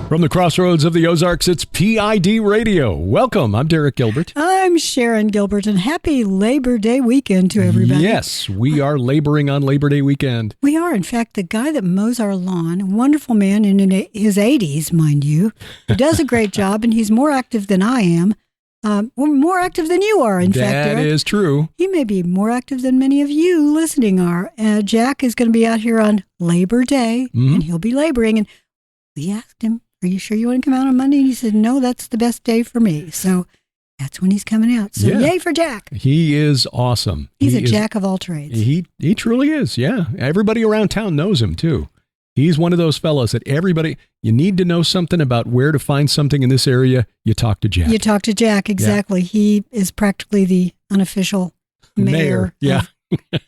From the crossroads of the Ozarks, it's P.I.D. Radio. Welcome. I'm Derek Gilbert. I'm Sharon Gilbert, and happy Labor Day weekend to everybody. Yes, we are laboring on Labor Day weekend. We are. In fact, the guy that mows our lawn, a wonderful man in his 80s, mind you, who does a great job, and he's more active than I am. More active than you are, in fact, Derek. That is true. He may be more active than many of you listening are. Jack is going to be out here on Labor Day, and he'll be laboring. And we asked him, "Are you sure you want to come out on Monday?" And he said, "No, that's the best day for me." So that's when he's coming out. So yay for Jack. He is awesome. He's a jack of all trades. He truly is, yeah. Everybody around town knows him, too. He's one of those fellows that you need to know something about where to find something in this area, you talk to Jack. You talk to Jack, exactly. Yeah. He is practically the unofficial mayor.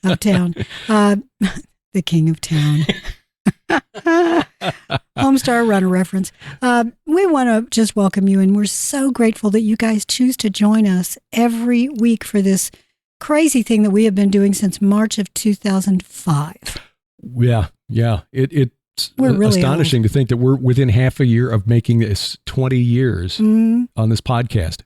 Of town. The king of town. Homestar Runner reference. We want to just welcome you, and we're so grateful that you guys choose to join us every week for this crazy thing that we have been doing since March of 2005. Yeah. It's really astonishing to think that we're within half a year of making this 20 years on this podcast.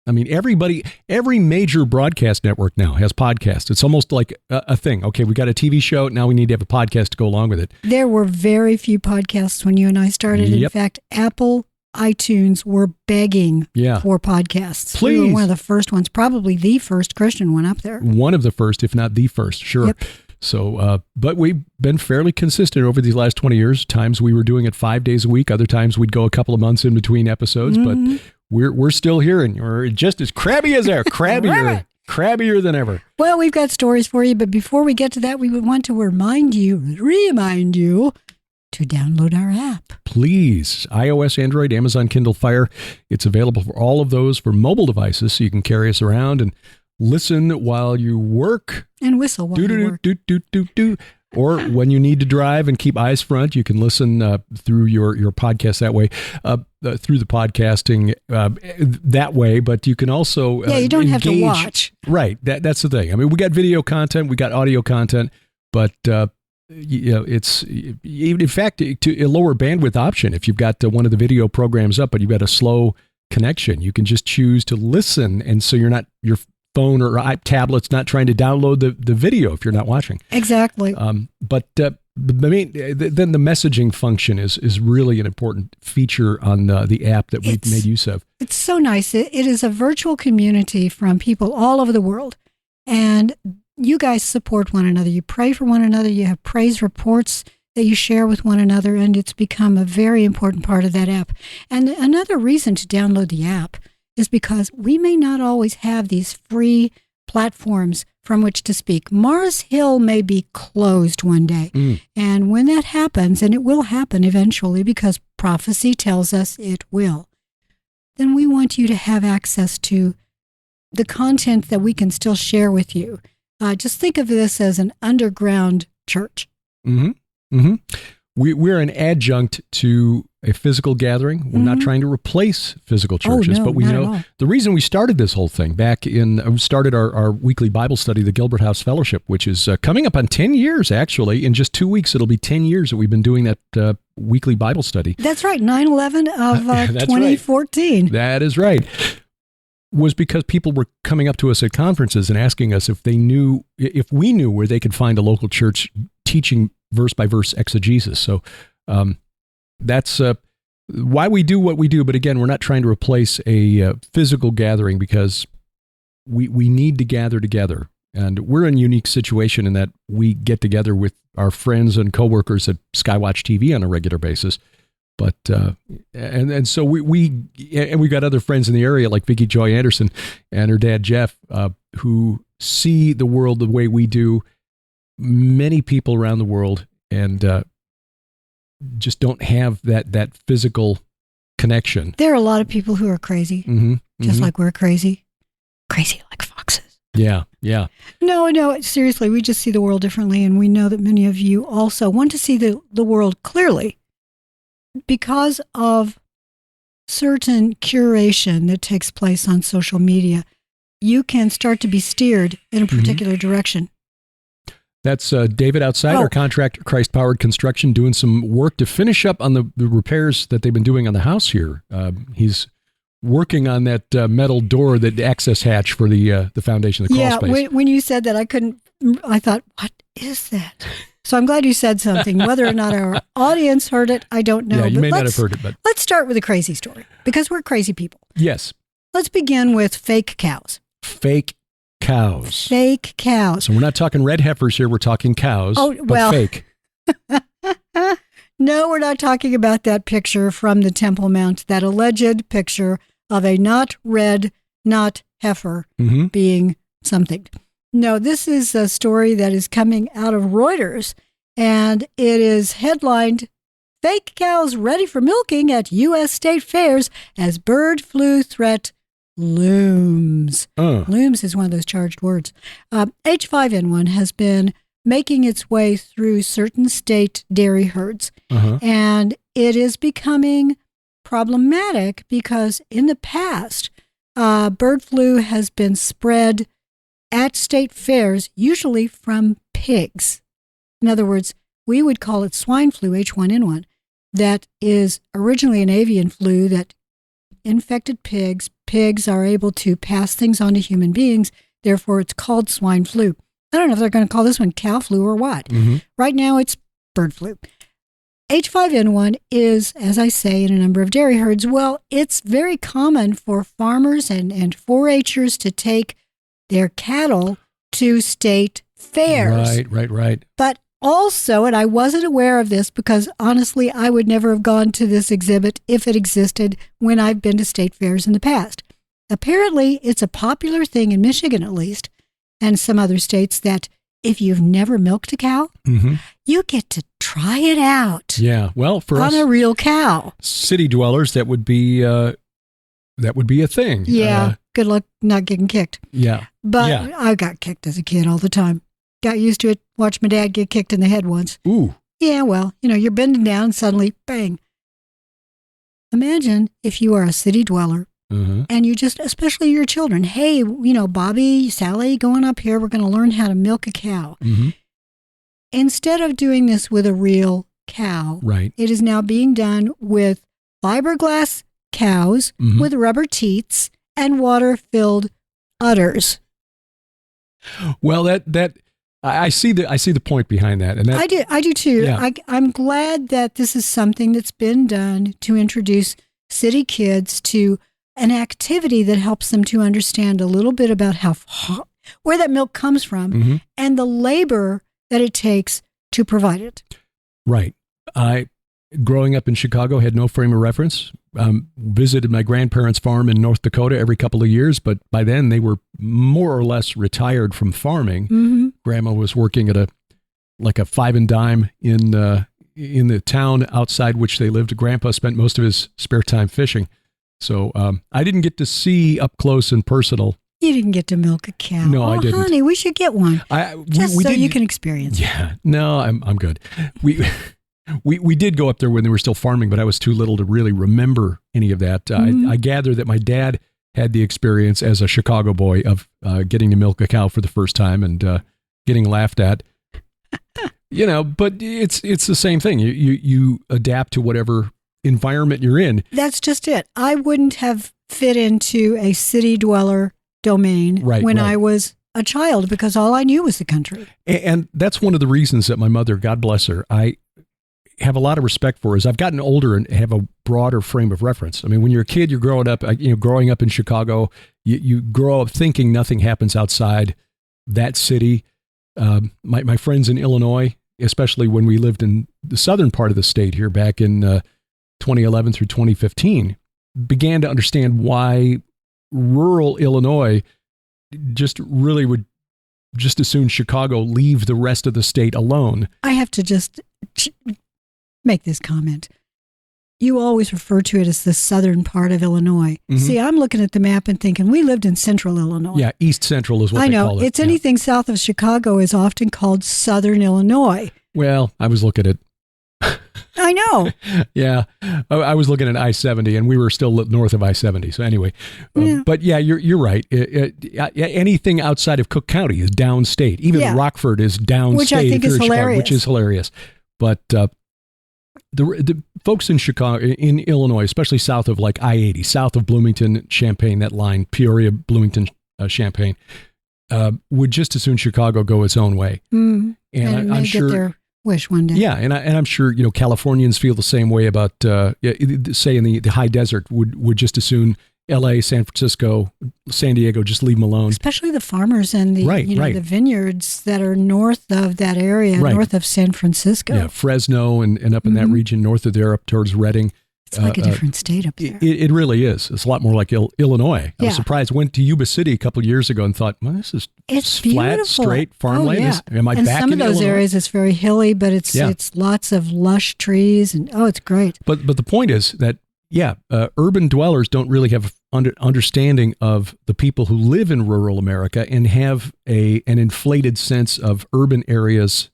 I mean, every major broadcast network now has podcasts. It's almost like a thing. Okay, we got a TV show. Now we need to have a podcast to go along with it. There were very few podcasts when you and I started. Yep. In fact, Apple iTunes were begging for podcasts. Please. We were one of the first ones, probably the first Christian one up there. One of the first, if not the first, sure. Yep. So, but we've been fairly consistent over these last 20 years. Times we were doing it 5 days a week. Other times we'd go a couple of months in between episodes, but we're still here, and we're just as crabby as ever, crabbier than ever. Well, we've got stories for you, but before we get to that, we would want to remind you to download our app. Please. iOS, Android, Amazon Kindle Fire. It's available for all of those for mobile devices, so you can carry us around and listen while you work. And whistle while you work. Or when you need to drive and keep eyes front, you can listen through your podcast that way, through the podcasting that way. But you can also you don't have to watch. Right. That's the thing. I mean, we got video content, we got audio content, but it's in fact to a lower bandwidth option. If you've got one of the video programs up, but you've got a slow connection, you can just choose to listen, and so your phone or tablet's not trying to download the video if you're not watching. Exactly. But then the messaging function is really an important feature on the app that we've made use of. It's so nice. It is a virtual community from people all over the world, and you guys support one another. You pray for one another. You have praise reports that you share with one another, and it's become a very important part of that app. And another reason to download the app is because we may not always have these free platforms from which to speak. Mars Hill may be closed one day. And when that happens, and it will happen eventually because prophecy tells us it will, then we want you to have access to the content that we can still share with you. Just think of this as an underground church. We're an adjunct to a physical gathering. We're not trying to replace physical churches, but we know the reason we started this whole thing we started our weekly Bible study, the Gilbert House Fellowship, which is coming up on 10 years, actually. In just 2 weeks, it'll be 10 years that we've been doing that weekly Bible study. That's right, 9/11 of 2014. Right. That is right. Was because people were coming up to us at conferences and asking us if we knew where they could find a local church teaching verse by verse exegesis. So that's why we do what we do. But again, we're not trying to replace a physical gathering because we need to gather together. And we're in a unique situation in that we get together with our friends and coworkers at Skywatch TV on a regular basis. But and so we've got other friends in the area like Vicki Joy Anderson and her dad Jeff who see the world the way we do. Many people around the world and just don't have that physical connection. There are a lot of people who are crazy, just like we're crazy like foxes. Yeah. No, seriously, we just see the world differently, and we know that many of you also want to see the world clearly. Because of certain curation that takes place on social media, you can start to be steered in a particular direction. That's David outside, our contractor, Christ Powered Construction, doing some work to finish up on the repairs that they've been doing on the house here. He's working on that metal door, that access hatch for the foundation, the crawl space. Yeah, when you said that, I thought, what is that? So I'm glad you said something. Whether or not our audience heard it, I don't know. Yeah, you may not have heard it, but let's start with a crazy story, because we're crazy people. Yes. Let's begin with fake cows. Fake cows. Fake cows. So we're not talking red heifers here. We're talking cows. Oh, well. But fake. No, we're not talking about that picture from the Temple Mount, that alleged picture of a not red, not heifer being something. No, this is a story that is coming out of Reuters, and it is headlined, "Fake Cows Ready for Milking at U.S. State Fairs as Bird Flu Threat Looms." Looms is one of those charged words. H5N1 has been making its way through certain state dairy herds, and it is becoming problematic because in the past, bird flu has been spread at state fairs, usually from pigs. In other words, we would call it swine flu, H1N1. That is originally an avian flu that infected pigs. Pigs are able to pass things on to human beings. Therefore, it's called swine flu. I don't know if they're going to call this one cow flu or what. Right now, it's bird flu. H5N1 is, as I say, in a number of dairy herds. Well, it's very common for farmers and 4-H'ers to take their cattle to state fairs. Right. But also, and I wasn't aware of this because honestly, I would never have gone to this exhibit if it existed when I've been to state fairs in the past. Apparently, it's a popular thing in Michigan, at least, and some other states, that if you've never milked a cow, you get to try it out. Yeah, well, for us, on a real cow. City dwellers, that would be a thing. Yeah, good luck not getting kicked. Yeah. But I got kicked as a kid all the time. Got used to it. Watched my dad get kicked in the head once. Ooh. Yeah, well, you're bending down, suddenly, bang. Imagine if you are a city dweller and you just, especially your children, hey, Bobby, Sally, going up here, we're going to learn how to milk a cow. Instead of doing this with a real cow, it is now being done with fiberglass cows with rubber teats and water-filled udders. Well, that I see the point behind that, and that, I do too. Yeah. I'm glad that this is something that's been done to introduce city kids to an activity that helps them to understand a little bit about where that milk comes from and the labor that it takes to provide it. Right. Growing up in Chicago, had no frame of reference. Visited my grandparents' farm in North Dakota every couple of years, but by then they were more or less retired from farming. Grandma was working at a 5 and dime in the town outside which they lived. Grandpa spent most of his spare time fishing. So I didn't get to see up close and personal. You didn't get to milk a cow. No, I didn't. Honey, we should get one. You can experience it. Yeah, no, I'm good. We did go up there when they were still farming, but I was too little to really remember any of that. I gather that my dad had the experience as a Chicago boy of getting to milk a cow for the first time and getting laughed at. But it's the same thing. You adapt to whatever environment you're in. That's just it. I wouldn't have fit into a city dweller domain when I was a child because all I knew was the country. And that's one of the reasons that my mother, God bless her, I have a lot of respect for, is I've gotten older and have a broader frame of reference. I mean, when you're a kid, you're growing up in Chicago, you grow up thinking nothing happens outside that city. My friends in Illinois, especially when we lived in the southern part of the state here back in 2011 through 2015, began to understand why rural Illinois just really would just as soon Chicago leave the rest of the state alone. I have to just make this comment. You always refer to it as the southern part of Illinois. See, I'm looking at the map and thinking we lived in central Illinois. Yeah, East Central is what they call it. I know. It's anything south of Chicago is often called southern Illinois. Well, I was looking at I know. Yeah. I was looking at I-70 and we were still north of I-70. So anyway, but yeah, you're right. Anything outside of Cook County is downstate. Even Rockford is downstate. Which I think is hilarious. Which is hilarious. But the folks in Chicago, in Illinois, especially south of like I-80, south of Bloomington, Champaign, that line, Peoria, Bloomington, Champaign, would just as soon Chicago go its own way. And I'm sure get their wish one day. Yeah, and I'm sure Californians feel the same way about say in the high desert would just as soon L.A., San Francisco, San Diego, just leave them alone. Especially the farmers and the the vineyards that are north of that area, north of San Francisco. Yeah, Fresno and up in that region, north of there, up towards Redding. It's like a different state up there. It really is. It's a lot more like Illinois. I was surprised. Went to Yuba City a couple of years ago and thought, well, this is flat, beautiful. straight farmland. Am I and back some in of those Illinois? areas, it's very hilly, but it's lots of lush trees, and it's great. But the point is that urban dwellers don't really have understanding of the people who live in rural America and have an inflated sense of urban areas'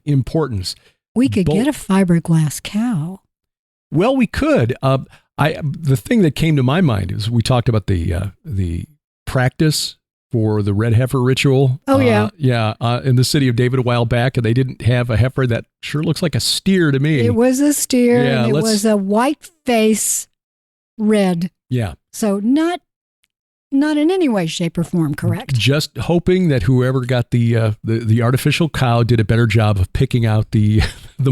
importance. We could get a fiberglass cow. Well, we could. The thing that came to my mind is we talked about the practice for the red heifer ritual. Oh, yeah. In the city of David a while back, and they didn't have a heifer that sure looks like a steer to me. It was a steer, and it was a white face red. Yeah. So not in any way, shape, or form correct. Just hoping that whoever got the artificial cow did a better job of picking out the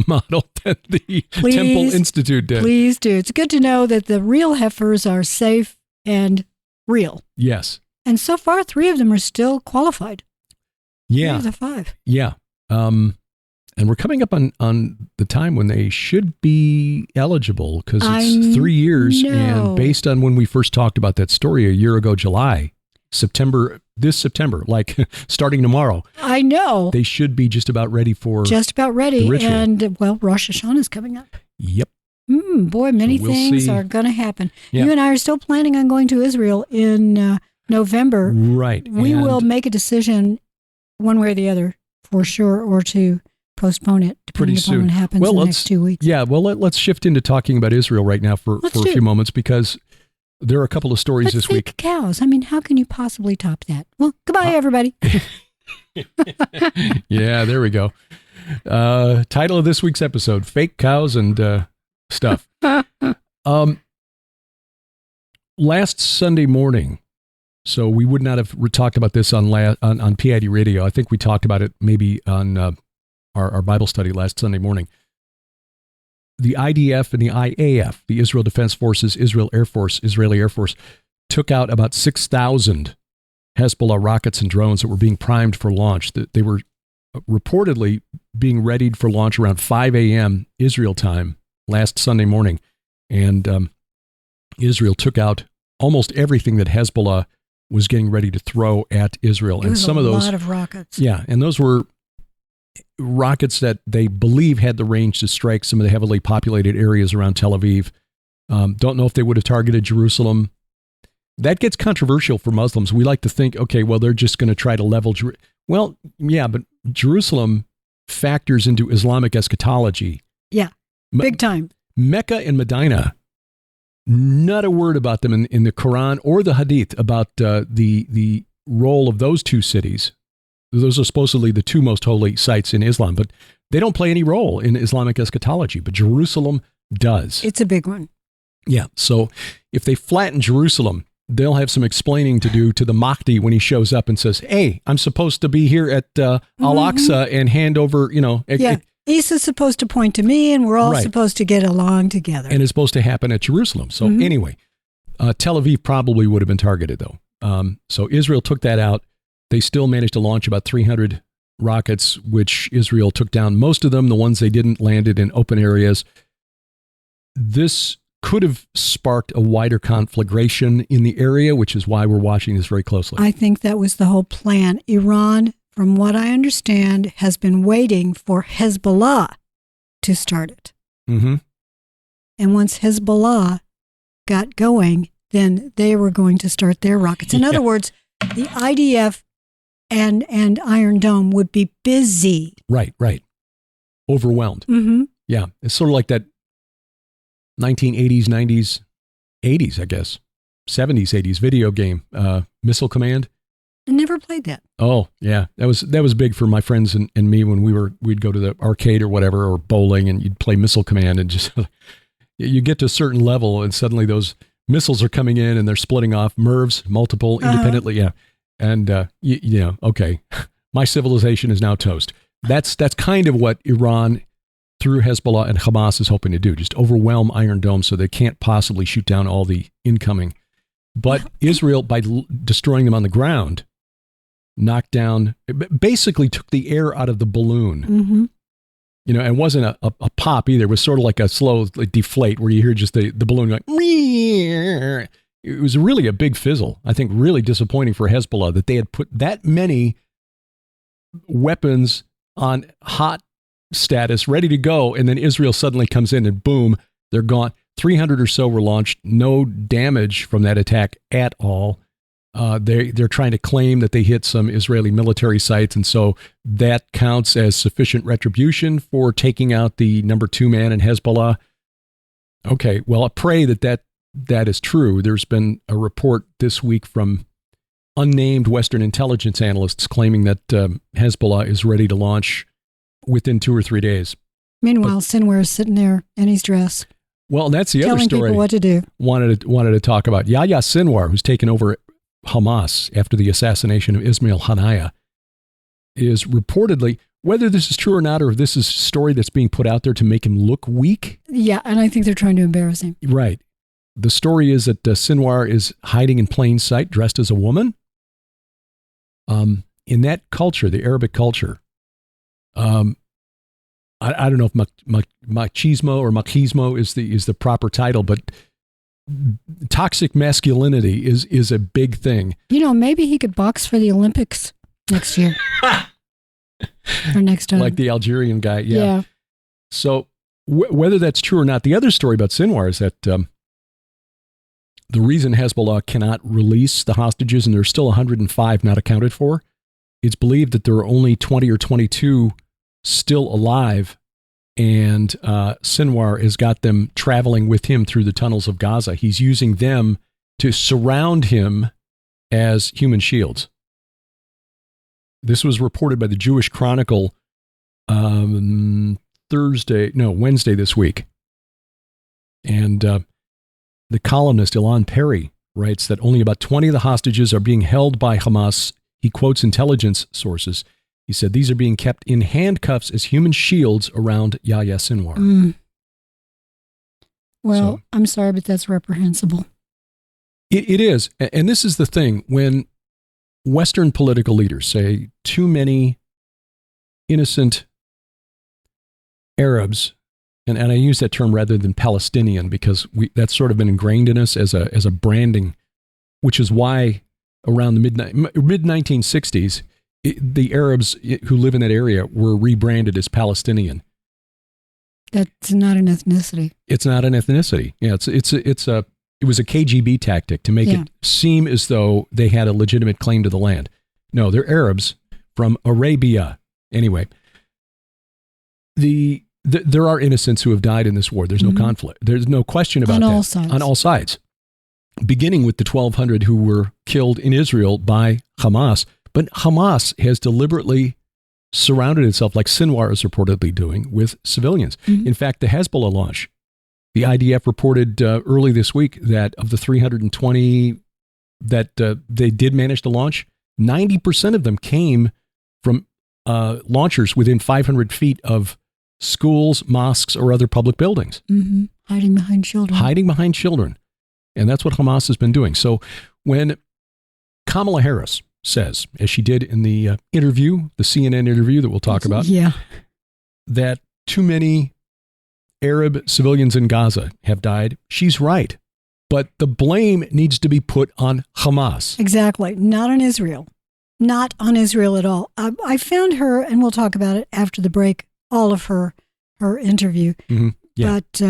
model that the Temple Institute did. Please do. It's good to know that the real heifers are safe and real. Yes. And so far, 3 of them are still qualified. Yeah. 3 of the 5. Yeah. And we're coming up on the time when they should be eligible because it's 3 years. And based on when we first talked about that story a year ago, this September, like starting tomorrow. I know. They should be just about ready for the ritual. And, Rosh Hashanah is coming up. Yep. Boy, many things are going to happen. Yep. You and I are still planning on going to Israel in November. Right. We will make a decision one way or the other for sure, or to postpone it depending upon what happens in the next 2 weeks. Yeah, well, let's shift into talking about Israel right now for a few moments because there are a couple of stories this week. Cows. I mean, how can you possibly top that? Well, goodbye, everybody. Yeah, there we go. Title of this week's episode, Fake Cows and Stuff. Last Sunday morning, so we would not have talked about this on P.I.D. radio. I think we talked about it maybe on our Bible study last Sunday morning. The IDF and the IAF, the Israel Defense Forces, Israeli Air Force, took out about 6,000 Hezbollah rockets and drones that were being primed for launch. They were reportedly being readied for launch around 5 a.m. Israel time last Sunday morning. And Israel took out almost everything that Hezbollah was getting ready to throw at Israel. It was a lot of rockets. Yeah, and those were rockets that they believe had the range to strike some of the heavily populated areas around Tel Aviv. Don't know if they would have targeted Jerusalem. That gets controversial for Muslims. We like to think, okay, well, they're just going to try to level Jerusalem. Well, yeah, but Jerusalem factors into Islamic eschatology. Yeah, big time. Mecca and Medina, not a word about them in the Quran or the Hadith about the role of those two cities. Those are supposedly the 2 most holy sites in Islam, but they don't play any role in Islamic eschatology, but Jerusalem does. It's a big one. Yeah, so if they flatten Jerusalem, they'll have some explaining to do to the Mahdi when he shows up and says, hey, I'm supposed to be here at Al-Aqsa and hand over, Issa's supposed to point to me, and we're all supposed to get along together. And it's supposed to happen at Jerusalem. So anyway, Tel Aviv probably would have been targeted, though. So Israel took that out. They still managed to launch about 300 rockets, which Israel took down. Most of them, the ones they didn't, landed in open areas. This could have sparked a wider conflagration in the area, which is why we're watching this very closely. I think that was the whole plan. Iran, from what I understand, has been waiting for Hezbollah to start it. Mm-hmm. And once Hezbollah got going, then they were going to start their rockets. In other words, the IDF and Iron Dome would be busy. Right. Overwhelmed. Mm-hmm. Yeah. It's sort of like that 1980s, 90s, 80s, I guess. 70s, 80s video game, Missile Command. I never played that. Oh, yeah. That was big for my friends and me when we'd go to the arcade or whatever, or bowling, and you'd play Missile Command, and just you get to a certain level and suddenly those missiles are coming in and they're splitting off MIRVs, multiple independently. Yeah. And, okay, my civilization is now toast. That's kind of what Iran through Hezbollah and Hamas is hoping to do. Just overwhelm Iron Dome so they can't possibly shoot down all the incoming. But Israel, by destroying them on the ground, knocked down, basically took the air out of the balloon. Mm-hmm. And it wasn't a pop either. It was sort of like a slow deflate where you hear just the balloon like, Meow. It was really a big fizzle. I think really disappointing for Hezbollah that they had put that many weapons on hot status, ready to go, and then Israel suddenly comes in and boom, they're gone. 300 or so were launched. No damage from that attack at all. They're trying to claim that they hit some Israeli military sites, and so that counts as sufficient retribution for taking out the number 2 man in Hezbollah. Okay, well, I pray that is true. There's been a report this week from unnamed Western intelligence analysts claiming that Hezbollah is ready to launch within 2 or 3 days. Meanwhile, Sinwar is sitting there in his dress. Well, that's the other story. Telling people what to do. Wanted to talk about Yahya Sinwar, who's taken over Hamas after the assassination of Ismail Haniyeh, is reportedly, whether this is true or not, or if this is a story that's being put out there to make him look weak. Yeah, and I think they're trying to embarrass him. Right. The story is that Sinwar is hiding in plain sight, dressed as a woman. In that culture, the Arabic culture, I don't know if machismo or machismo is the proper title, but toxic masculinity is a big thing. Maybe he could box for the Olympics next year. Or next time. Like the Algerian guy, yeah. So whether that's true or not, the other story about Sinwar is that the reason Hezbollah cannot release the hostages, and there's still 105 not accounted for, it's believed that there are only 20 or 22 still alive, and Sinwar has got them traveling with him through the tunnels of Gaza. He's using them to surround him as human shields. This was reported by the Jewish Chronicle Wednesday this week. And the columnist Ilan Perry writes that only about 20 of the hostages are being held by Hamas. He quotes intelligence sources. He said these are being kept in handcuffs as human shields around Yahya Sinwar. Well, I'm sorry, but that's reprehensible. It is. And this is the thing. When Western political leaders say too many innocent Arabs, and I use that term rather than Palestinian because that's sort of been ingrained in us as a branding, which is why around the mid-1960s, the Arabs who live in that area were rebranded as Palestinian. That's not an ethnicity. It's not an ethnicity. Yeah, it was a KGB tactic to make it seem as though they had a legitimate claim to the land. No, they're Arabs from Arabia. Anyway, there are innocents who have died in this war. There's no conflict. There's no question about that. On all sides. Beginning with the 1,200 who were killed in Israel by Hamas. But Hamas has deliberately surrounded itself, like Sinwar is reportedly doing, with civilians. In fact, the Hezbollah launch, the IDF reported early this week that of the 320 that they did manage to launch, 90% of them came from launchers within 500 feet of schools, mosques, or other public buildings. Hiding behind children. And that's what Hamas has been doing. So when Kamala Harris says, as she did in the interview, the CNN interview that we'll talk about, that too many Arab civilians in Gaza have died, she's right. But the blame needs to be put on Hamas. Exactly. Not on Israel. Not on Israel at all. I found her, and we'll talk about it after the break, all of her interview. But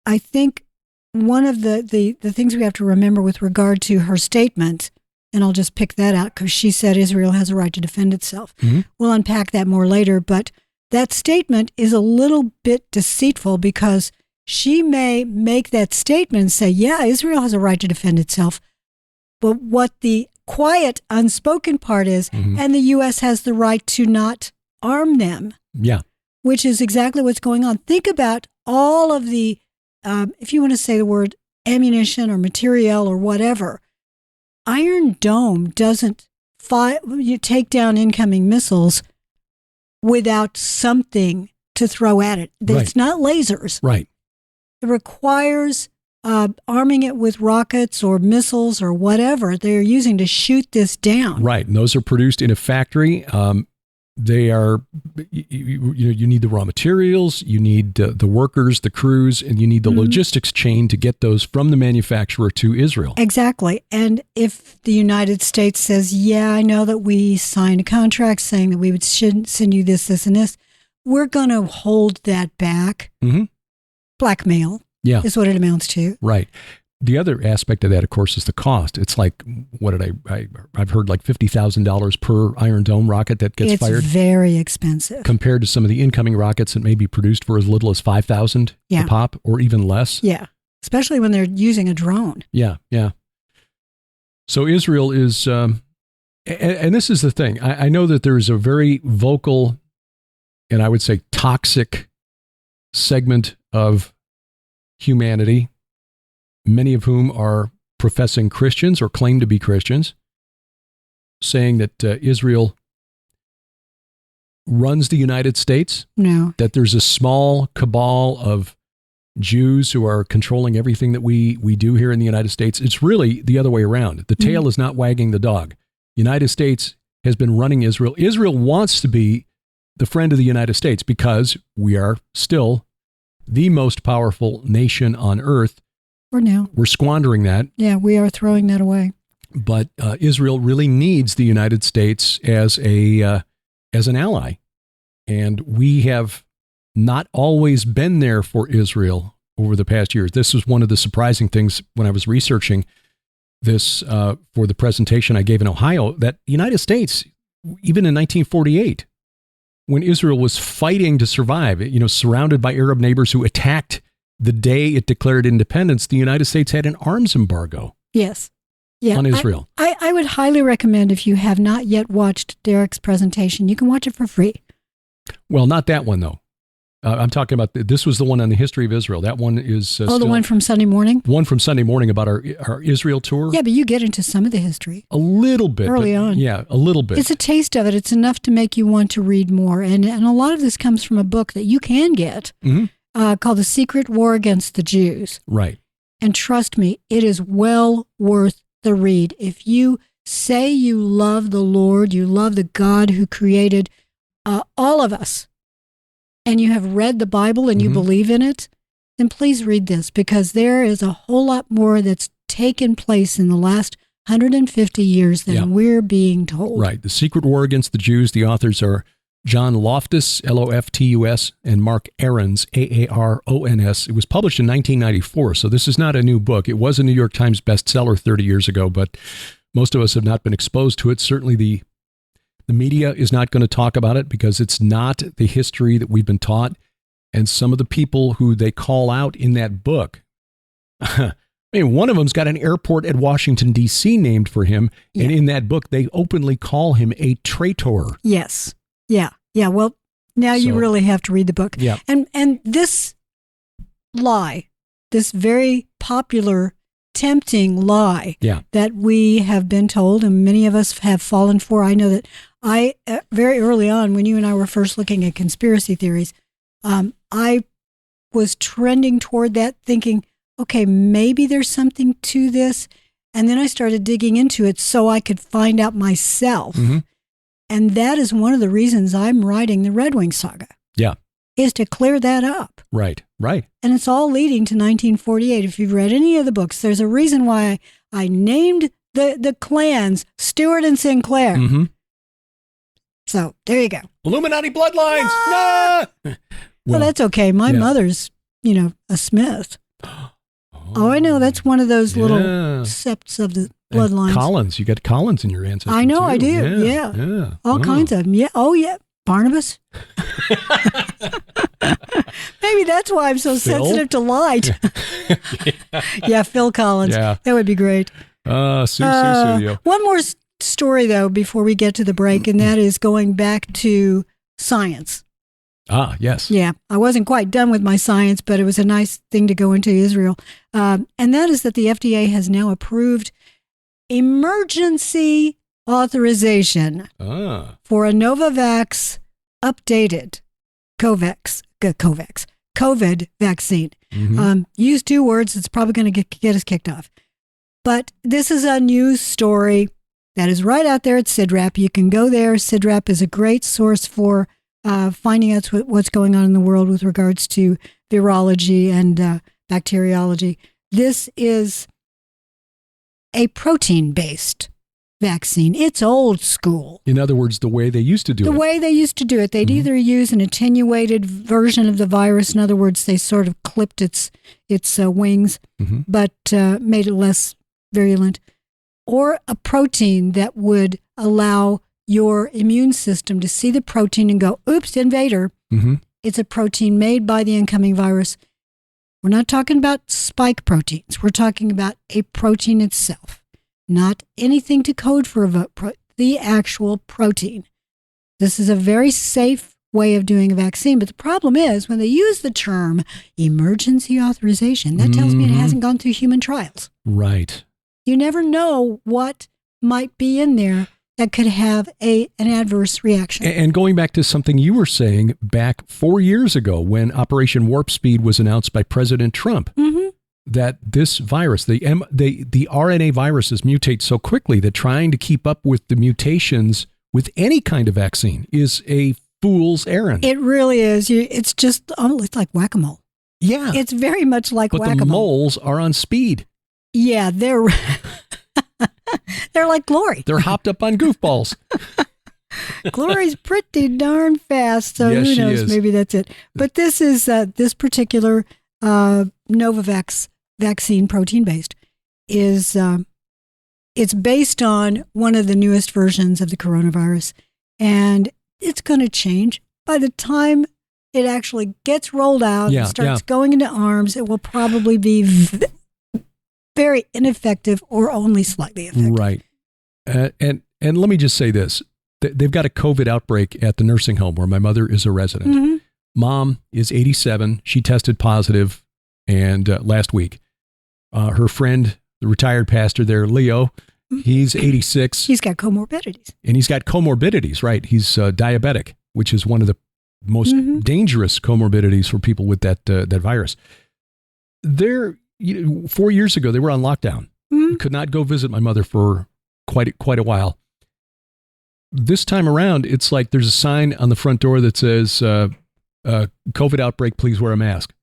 I think one of the things we have to remember with regard to her statement, and I'll just pick that out because she said Israel has a right to defend itself. We'll unpack that more later, but that statement is a little bit deceitful because she may make that statement and say, yeah, Israel has a right to defend itself. But what the quiet, unspoken part is, and the U.S. has the right to not arm them. Yeah. Which is exactly what's going on. Think about all of the, if you want to say the word ammunition or materiel or whatever, Iron Dome doesn't you take down incoming missiles without something to throw at it. Right. It's not lasers. Right. It requires arming it with rockets or missiles or whatever they're using to shoot this down. Right. And those are produced in a factory. They are, you need the raw materials, you need the workers, the crews, and you need the logistics chain to get those from the manufacturer to Israel. Exactly. And if the United States says, yeah, I know that we signed a contract saying that we shouldn't send you this, and this, we're going to hold that back. Blackmail is what it amounts to. Right. The other aspect of that, of course, is the cost. It's like, what did I've heard like $50,000 per Iron Dome rocket that gets fired. It's very expensive. Compared to some of the incoming rockets that may be produced for as little as $5,000 a pop or even less. Yeah. Especially when they're using a drone. Yeah. Yeah. So Israel is, and this is the thing. I know that there is a very vocal and I would say toxic segment of humanity, many of whom are professing Christians or claim to be Christians, saying that Israel runs the United States. No. That there's a small cabal of Jews who are controlling everything that we do here in the United States. It's really the other way around. The tail is not wagging the dog. United States has been running Israel. Israel wants to be the friend of the United States because we are still the most powerful nation on earth. For now. We're squandering that. Yeah, we are throwing that away. But Israel really needs the United States as an ally. And we have not always been there for Israel over the past years. This was one of the surprising things when I was researching this for the presentation I gave in Ohio, that the United States, even in 1948, when Israel was fighting to survive, surrounded by Arab neighbors who attacked the day it declared independence, the United States had an arms embargo. Yes. Yeah, on Israel. I would highly recommend, if you have not yet watched Derek's presentation, you can watch it for free. Well, not that one, though. I'm talking about, this was the one on the history of Israel. That one is the one from Sunday morning? One from Sunday morning about our Israel tour. Yeah, but you get into some of the history. A little bit. Early on. Yeah, a little bit. It's a taste of it. It's enough to make you want to read more. And a lot of this comes from a book that you can get called The Secret War Against the Jews. Right. And trust me, it is well worth the read. If you say you love the Lord, you love the God who created all of us, and you have read the Bible and you believe in it, then please read this, because there is a whole lot more that's taken place in the last 150 years than we're being told. Right. The Secret War Against the Jews. The authors are John Loftus, Loftus, and Mark Aarons, Aarons. It was published in 1994, so this is not a new book. It was a New York Times bestseller 30 years ago, but most of us have not been exposed to it. Certainly the media is not going to talk about it because it's not the history that we've been taught. And some of the people who they call out in that book, I mean, one of them's got an airport at Washington, D.C. named for him. Yeah. And in that book, they openly call him a traitor. Yes. Yeah. Yeah. Well, now you really have to read the book. Yeah. And this lie, this very popular, tempting lie that we have been told, and many of us have fallen for. I know that I, very early on, when you and I were first looking at conspiracy theories, I was trending toward that, thinking, okay, maybe there's something to this. And then I started digging into it so I could find out myself. And that is one of the reasons I'm writing the Red Wing saga. Yeah. Is to clear that up. Right, right. And it's all leading to 1948. If you've read any of the books, there's a reason why I named the clans Stewart and Sinclair. So there you go. Illuminati bloodlines. No! Well, that's okay. My mother's, a Smith. Oh, I know. That's one of those little septs of the bloodlines. Collins. You got Collins in your ancestry. I know. too. I do. Yeah. All kinds of them. Yeah. Oh, yeah. Barnabas? Maybe that's why I'm so sensitive to light. Yeah, Phil Collins. Yeah. That would be great. Sue. One more story, though, before we get to the break, and that is going back to science. Ah, yes. Yeah, I wasn't quite done with my science, but it was a nice thing to go into Israel. And that is that the FDA has now approved emergency authorization for a Novavax updated COVID vaccine. Mm-hmm. Use 2 words, it's probably going to get us kicked off. But this is a news story that is right out there at CIDRAP. You can go there. CIDRAP is a great source for finding out what's going on in the world with regards to virology and bacteriology. This is a protein-based vaccine. It's old school. In other words, the way they used to do it. The way they used to do it. They'd either use an attenuated version of the virus. In other words, they sort of clipped its wings, but made it less virulent. Or a protein that would allow your immune system to see the protein and go, oops, invader. Mm-hmm. It's a protein made by the incoming virus. We're not talking about spike proteins. We're talking about a protein itself, not anything to code for the actual protein. This is a very safe way of doing a vaccine, but the problem is when they use the term emergency authorization, that tells me it hasn't gone through human trials. Right. You never know what might be in there that could have an adverse reaction. And going back to something you were saying back 4 years ago when Operation Warp Speed was announced by President Trump, that this virus, the RNA viruses mutate so quickly that trying to keep up with the mutations with any kind of vaccine is a fool's errand. It really is. It's just, it's like whack-a-mole. Yeah. It's very much like but whack-a-mole. The moles are on speed. Yeah, they're like Glory. They're hopped up on goofballs. Glory's pretty darn fast, so yes, who knows? She is. Maybe that's it. But this is this particular Novavax vaccine, protein-based, is it's based on one of the newest versions of the coronavirus, and it's going to change. By the time it actually gets rolled out and starts going into arms, it will probably be very ineffective or only slightly effective. Right. And let me just say this. They've got a COVID outbreak at the nursing home where my mother is a resident. Mm-hmm. Mom is 87. She tested positive last week. Her friend, the retired pastor there, Leo, he's 86. He's got comorbidities. And he's got comorbidities, right? He's diabetic, which is one of the most dangerous comorbidities for people with that virus. 4 years ago, they were on lockdown. Could not go visit my mother for quite a while. This time around, it's like there's a sign on the front door that says, COVID outbreak, please wear a mask.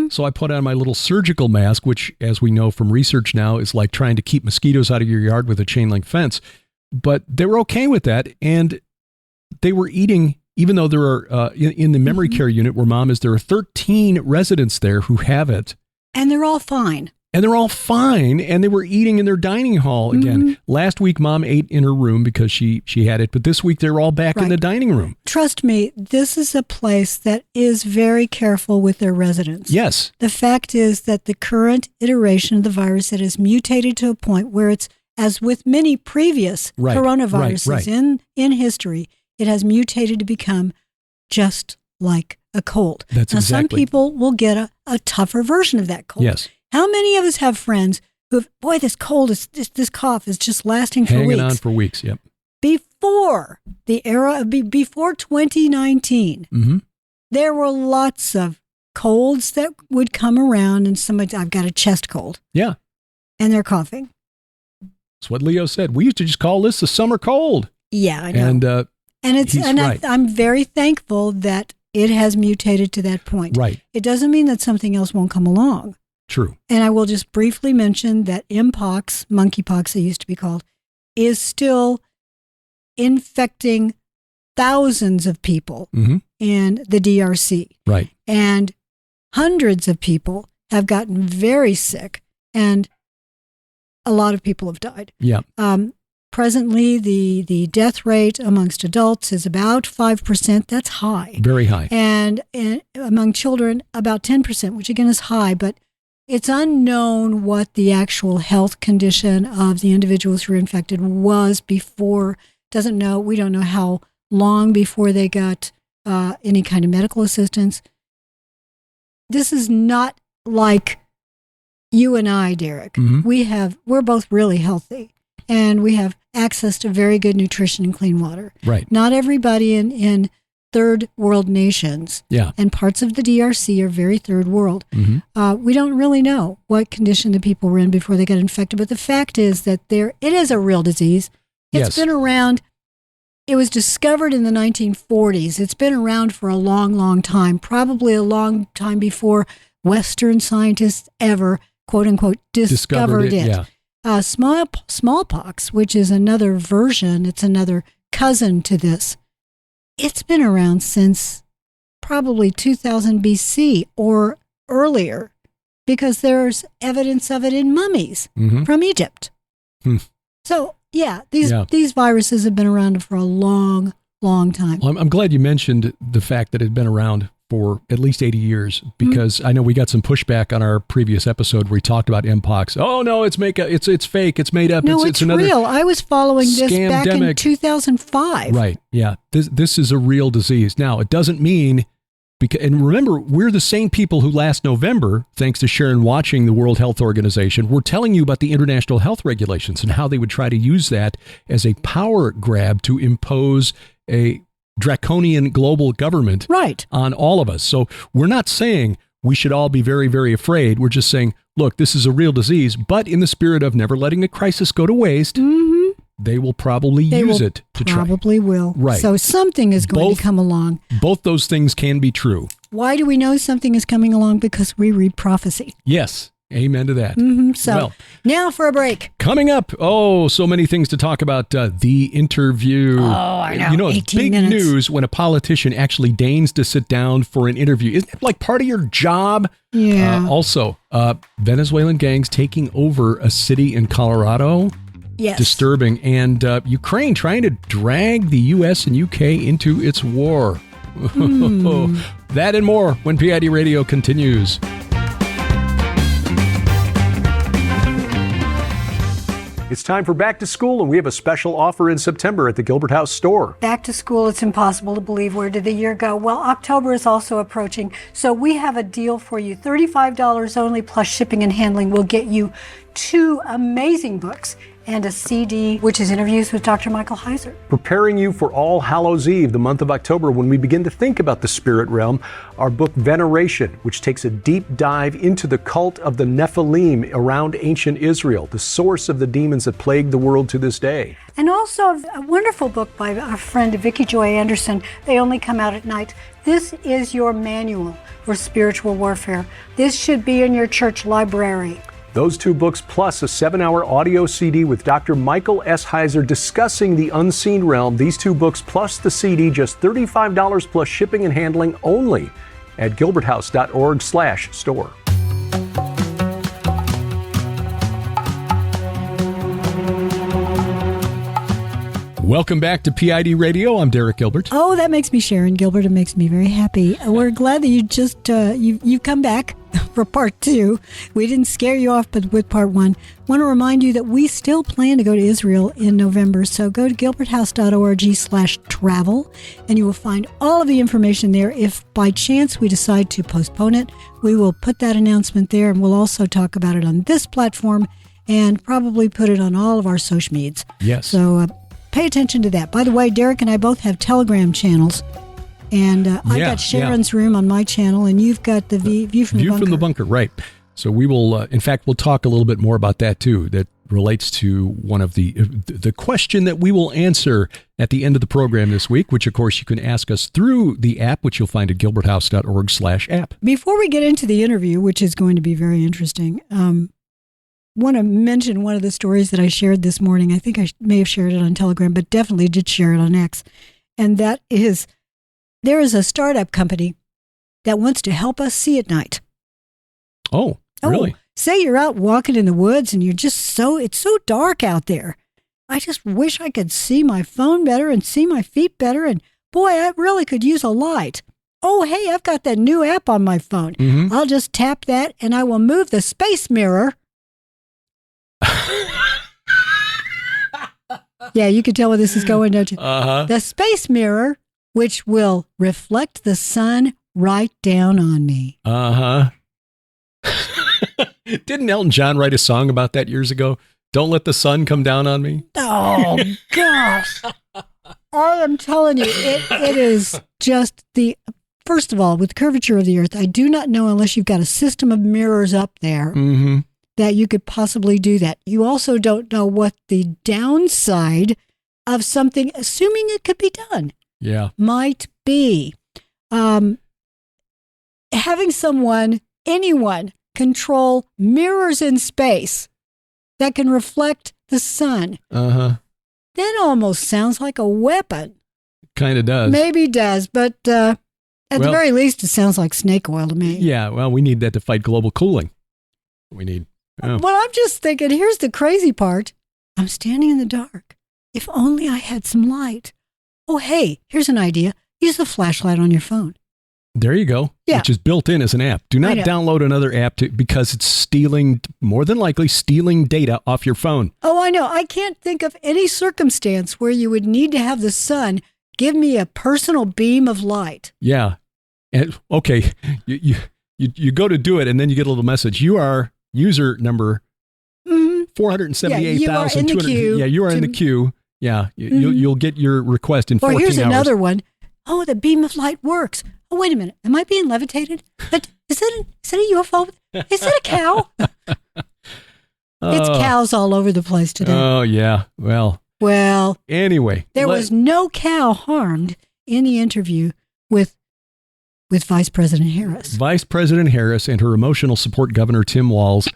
So I put on my little surgical mask, which, as we know from research now, is like trying to keep mosquitoes out of your yard with a chain link fence. But they were okay with that. And they were eating, even though there are, in the memory care unit where Mom is, there are 13 residents there who have it. And they're all fine. And they're all fine. And they were eating in their dining hall again. Last week, Mom ate in her room because she had it. But this week, they're all back in the dining room. Trust me, this is a place that is very careful with their residents. Yes. The fact is that the current iteration of the virus, it has mutated to a point where it's, as with many previous coronaviruses in history, it has mutated to become just like a cold. That's now, exactly. Some people will get a tougher version of that cold. Yes. How many of us have friends who have, boy, this cold, this cough is just lasting for weeks. Hanging on for weeks, yep. Before the era of, before 2019, there were lots of colds that would come around and somebody, I've got a chest cold. Yeah. And they're coughing. That's what Leo said. We used to just call this the summer cold. Yeah, I know. And I'm very thankful that it has mutated to that point. Right. It doesn't mean that something else won't come along. True. And I will just briefly mention that Mpox, monkeypox it used to be called, is still infecting thousands of people in the DRC. Right. And hundreds of people have gotten very sick, and a lot of people have died. Yeah. Presently, the death rate amongst adults is about 5%. That's high. Very high. And among children, about 10%, which again is high, but it's unknown what the actual health condition of the individuals who were infected was before. We don't know how long before they got any kind of medical assistance. This is not like you and I, Derek. Mm-hmm. We're both really healthy, and we have access to very good nutrition and clean water. Right. Not everybody in third world nations and parts of the DRC are very third world. Mm-hmm. We don't really know what condition the people were in before they got infected, but the fact is that it is a real disease. It's been around. It was discovered in the 1940s. It's been around for a long, long time, probably a long time before Western scientists ever, quote unquote, discovered it. Yeah. Smallpox, which is another version, it's another cousin to this. It's been around since probably 2000 BC or earlier, because there's evidence of it in mummies from Egypt. So, these viruses have been around for a long, long time. Well, I'm glad you mentioned the fact that it had been around for at least 80 years, because I know we got some pushback on our previous episode where we talked about Mpox. Oh no, it's fake, it's made up. No, it's real. I was following this back in 2005. Right. Yeah. This is a real disease. Now, it doesn't mean and remember, we're the same people who last November, thanks to Sharon watching the World Health Organization, were telling you about the international health regulations and how they would try to use that as a power grab to impose a draconian global government on all of us. So we're not saying we should all be very, very afraid. We're just saying, look, this is a real disease, but in the spirit of never letting the crisis go to waste, they will probably use it to try. Probably will. Right. So something is going to come along. Both those things can be true. Why do we know something is coming along? Because we read prophecy. Yes. Amen to that. So now for a break. Coming up, so many things to talk about. The interview. Oh, I know. You know, it's big news when a politician actually deigns to sit down for an interview. Isn't it like part of your job? Yeah. Also, Venezuelan gangs taking over a city in Colorado. Yes. Disturbing. And Ukraine trying to drag the U.S. and U.K. into its war. That and more when P.I.D. Radio continues. It's time for back to school, and we have a special offer in September at the Gilbert House store. Back to school, it's impossible to believe. Where did the year go? Well, October is also approaching, so we have a deal for you. $35 only plus shipping and handling will get you 2 amazing books and a CD, which is interviews with Dr. Michael Heiser. Preparing you for All Hallows Eve, the month of October, when we begin to think about the spirit realm, our book Veneration, which takes a deep dive into the cult of the Nephilim around ancient Israel, the source of the demons that plague the world to this day. And also a wonderful book by our friend Vicki Joy Anderson, They Only Come Out at Night. This is your manual for spiritual warfare. This should be in your church library. Those 2 books plus a 7-hour audio CD with Dr. Michael S. Heiser discussing the unseen realm. These 2 books plus the CD, just $35 plus shipping and handling only at gilberthouse.org/store. Welcome back to PID Radio. I'm Derek Gilbert. Oh, that makes me Sharon Gilbert. It makes me very happy. We're glad that you just you've come back for part 2. We didn't scare you off, but with part 1, want to remind you that we still plan to go to Israel in November. So go to gilberthouse.org/travel, and you will find all of the information there. If by chance we decide to postpone it, we will put that announcement there, and we'll also talk about it on this platform and probably put it on all of our social medias. Yes. So pay attention to that. By the way, Derek and I both have Telegram channels. And I've got Sharon's room on my channel, and you've got the View from the Bunker. View from the Bunker, right. So we will, in fact, we'll talk a little bit more about that, too. That relates to one of the question that we will answer at the end of the program this week, which, of course, you can ask us through the app, which you'll find at gilberthouse.org/app. Before we get into the interview, which is going to be very interesting, want to mention one of the stories that I shared this morning. I think I may have shared it on Telegram, but definitely did share it on X. And that is, there is a startup company that wants to help us see at night. Oh, really? Say you're out walking in the woods and you're just it's so dark out there. I just wish I could see my phone better and see my feet better. And boy, I really could use a light. Oh, hey, I've got that new app on my phone. Mm-hmm. I'll just tap that and I will move the space mirror. Yeah, you can tell where this is going, don't you? Uh-huh. The space mirror, which will reflect the sun right down on me. Uh-huh. Didn't Elton John write a song about that years ago? Don't let the sun come down on me. Oh, gosh. I am telling you, it is just first of all, with the curvature of the earth, I do not know unless you've got a system of mirrors up there Mm-hmm. that you could possibly do that. You also don't know what the downside of something, assuming it could be done, might be. Having anyone control mirrors in space that can reflect the sun, Uh-huh. that almost sounds like a weapon. Kind of does. Maybe does, but at the very least, it sounds like snake oil to me. Yeah, well, we need that to fight global cooling. We need... Oh. Well, I'm just thinking, here's the crazy part. I'm standing in the dark. If only I had some light. Oh, hey, here's an idea. Use the flashlight on your phone. There you go. Yeah. Which is built in as an app. Do not download another app because it's more than likely stealing data off your phone. Oh, I know. I can't think of any circumstance where you would need to have the sun give me a personal beam of light. Yeah. And okay, you go to do it and then you get a little message. You are user number 478,200. Yeah, you are in the queue. Yeah, you'll get your request in 14 hours. Or here's another one. Oh, the beam of light works. Oh, wait a minute. Am I being levitated? Is it a UFO? Is it a cow? It's cows all over the place today. Oh, yeah. Well, anyway. There was no cow harmed in the interview with Vice President Harris. Vice President Harris and her emotional support governor, Tim Walz.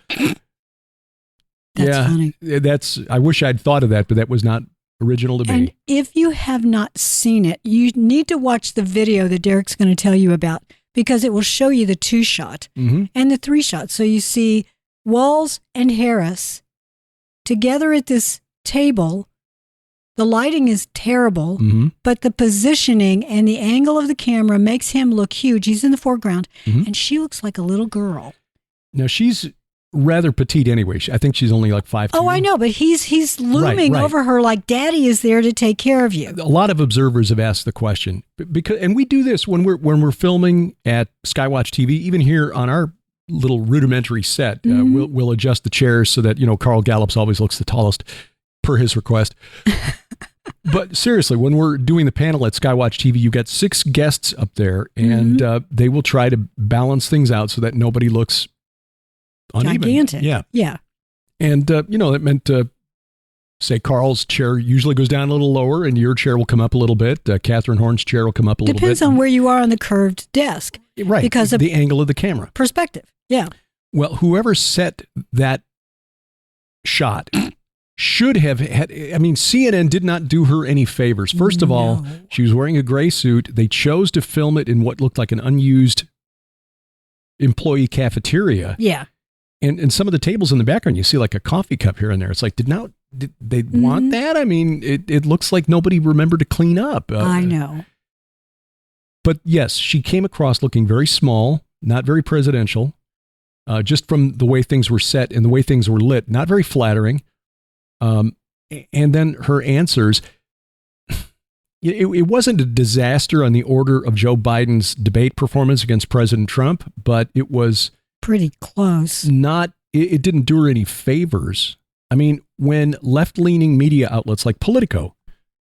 That's funny. I wish I'd thought of that, but that was not original to me. And if you have not seen it, you need to watch the video that Derek's going to tell you about, because it will show you the 2-shot and the 3-shot. So you see Walz and Harris together at this table. The lighting is terrible, but the positioning and the angle of the camera makes him look huge. He's in the foreground, and she looks like a little girl. Now, she's rather petite anyway. I think she's only like 5'2". Oh, I know, but he's looming over her like Daddy is there to take care of you. A lot of observers have asked the question, and we do this when we're filming at Skywatch TV, even here on our little rudimentary set. We'll adjust the chairs so that Carl Gallups always looks the tallest, per his request. But seriously, when we're doing the panel at Skywatch TV, you got 6 guests up there, and they will try to balance things out so that nobody looks uneven. Gigantic. Yeah. And, that meant, say, Carl's chair usually goes down a little lower, and your chair will come up a little bit. Catherine Horn's chair will come up a little bit. Depends on where you are on the curved desk. Right. Because of the angle of the camera. Perspective. Yeah. Well, whoever set that shot should have had, CNN did not do her any favors. First of all, she was wearing a gray suit. They chose to film it in what looked like an unused employee cafeteria. Yeah. And some of the tables in the background, you see like a coffee cup here and there. It's like, did they want that? I mean, it looks like nobody remembered to clean up. I know. But yes, she came across looking very small, not very presidential, just from the way things were set and the way things were lit, not very flattering. And then her answers, it wasn't a disaster on the order of Joe Biden's debate performance against President Trump, but it was pretty close. It didn't do her any favors. I mean, when left-leaning media outlets like Politico,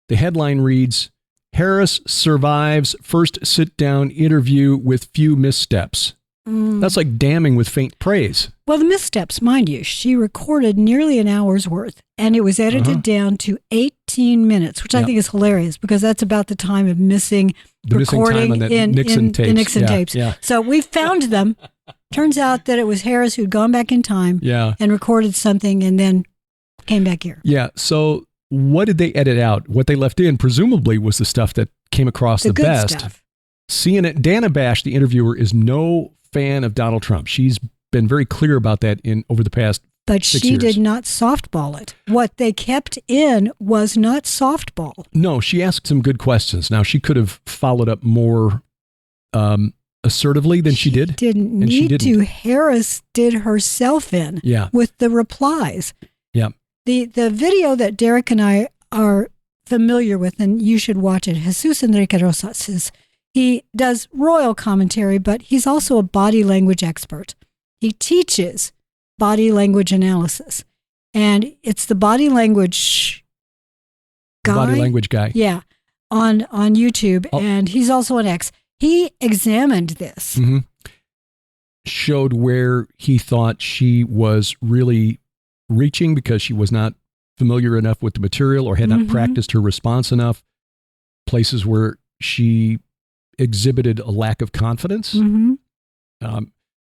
the headline reads, Harris survives first sit-down interview with few missteps. That's like damning with faint praise. Well, the missteps, mind you, she recorded nearly an hour's worth, and it was edited down to 18 minutes, which I think is hilarious because that's about the time of missing recording in the Nixon tapes. Yeah. So we found them. Turns out that it was Harris who'd gone back in time and recorded something and then came back here. Yeah. So what did they edit out? What they left in, presumably, was the stuff that came across the good best. Stuff. CNN, Dana Bash, the interviewer, is no fan of Donald Trump. She's been very clear about that over the past But 6 she years. did not softball it. What they kept in was not softball. No, she asked some good questions. Now, she could have followed up more assertively than she did. Didn't and she need didn't. to. Harris did herself in Yeah. with the replies. Yeah. The video that Derek and I are familiar with, and you should watch it, Jesus Enrique Rosas, he does royal commentary, but he's also a body language expert. He teaches body language analysis. And it's the body language guy. Body language guy. Yeah, on YouTube. Oh. And he's also an X. He examined this. Mm-hmm. Showed where he thought she was really reaching because she was not familiar enough with the material or had not practiced her response enough. Places where she exhibited a lack of confidence.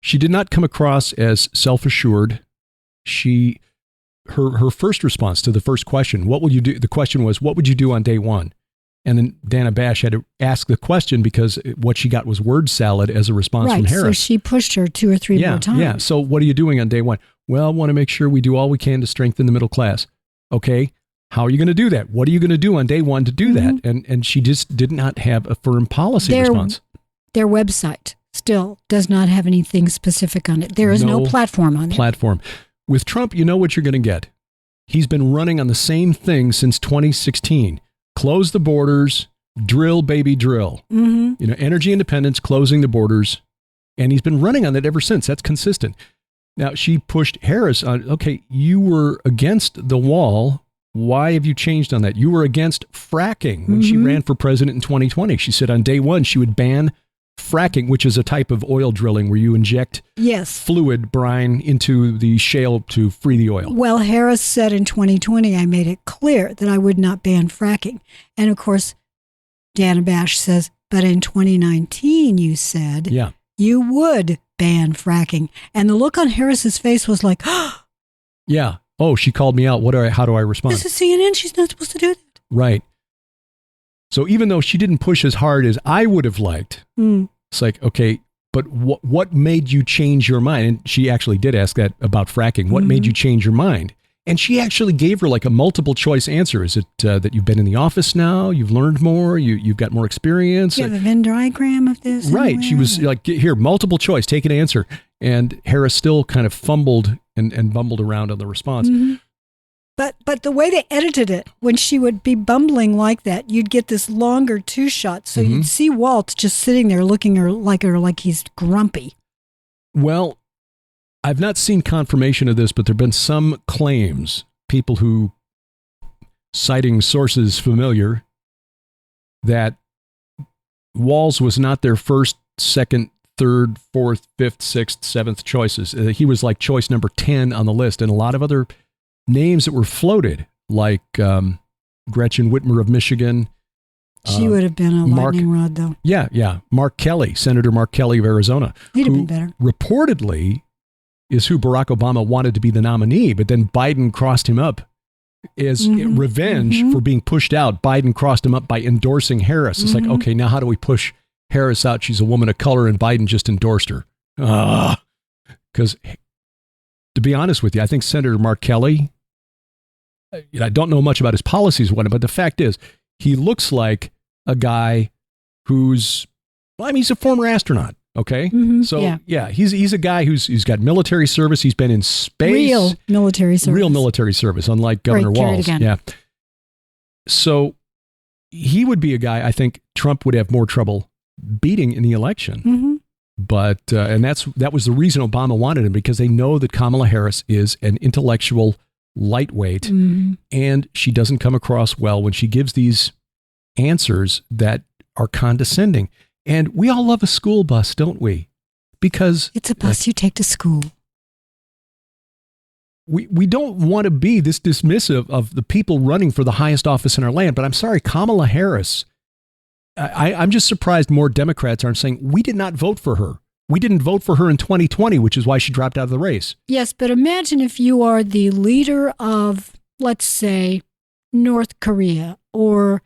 She did not come across as self-assured. Her first response to the first question, what will you do? The question was, what would you do on day one? And then Dana Bash had to ask the question because what she got was word salad as a response from Harris. So she pushed her 2 or 3 more times. Yeah. So what are you doing on day one? Well, I want to make sure we do all we can to strengthen the middle class. Okay. How are you going to do that? What are you going to do on day one to do that? And she just did not have a firm policy response. Their website still does not have anything specific on it. There is no platform on it. With Trump, you know what you're going to get. He's been running on the same thing since 2016. Close the borders, drill, baby, drill. Energy independence, closing the borders. And he's been running on it ever since. That's consistent. Now, she pushed Harris on, okay, you were against the wall. Why have you changed on that? You were against fracking when she ran for president in 2020. She said on day one, she would ban fracking, which is a type of oil drilling where you inject fluid brine into the shale to free the oil. Well, Harris said in 2020, I made it clear that I would not ban fracking. And of course, Dana Bash says, but in 2019, you said you would ban fracking. And the look on Harris's face was like, yeah. Oh, she called me out. How do I respond? This is CNN. She's not supposed to do that. Right. So even though she didn't push as hard as I would have liked, it's like, okay, but what made you change your mind? And she actually did ask that about fracking. What made you change your mind? And she actually gave her like a multiple choice answer. Is it that you've been in the office now? You've learned more? You've got more experience? You have a Venn diagram of this? Right. Anywhere? She was like, here, multiple choice, take an answer. And Harris still kind of fumbled and bumbled around on the response. But the way they edited it, when she would be bumbling like that, you'd get this longer 2 shot. So you'd see Walt just sitting there looking at her like he's grumpy. Well, I've not seen confirmation of this, but there have been some claims, people who, citing sources familiar, that Walz was not their first, second, third, fourth, fifth, sixth, seventh choices. He was like choice number 10 on the list, and a lot of other names that were floated, like Gretchen Whitmer of Michigan. She would have been a lightning rod, though. Yeah. Mark Kelly, Senator Mark Kelly of Arizona. He'd have been better. Reportedly is who Barack Obama wanted to be the nominee, but then Biden crossed him up as revenge for being pushed out. Biden crossed him up by endorsing Harris. It's like, okay, now how do we push Harris out? She's a woman of color, and Biden just endorsed her. Because to be honest with you, I think Senator Mark Kelly, I don't know much about his policies, but the fact is, he looks like a guy who's a former astronaut. Okay. So he's a guy who's got military service. He's been in space. Real military service, unlike Governor Walz. Yeah. So he would be a guy I think Trump would have more trouble beating in the election. But, and that was the reason Obama wanted him, because they know that Kamala Harris is an intellectual lightweight, and she doesn't come across well when she gives these answers that are condescending. And we all love a school bus, don't we? Because it's a bus you take to school. We don't want to be this dismissive of the people running for the highest office in our land. But I'm sorry, Kamala Harris, I'm just surprised more Democrats aren't saying, we did not vote for her. We didn't vote for her in 2020, which is why she dropped out of the race. Yes, but imagine if you are the leader of, let's say, North Korea or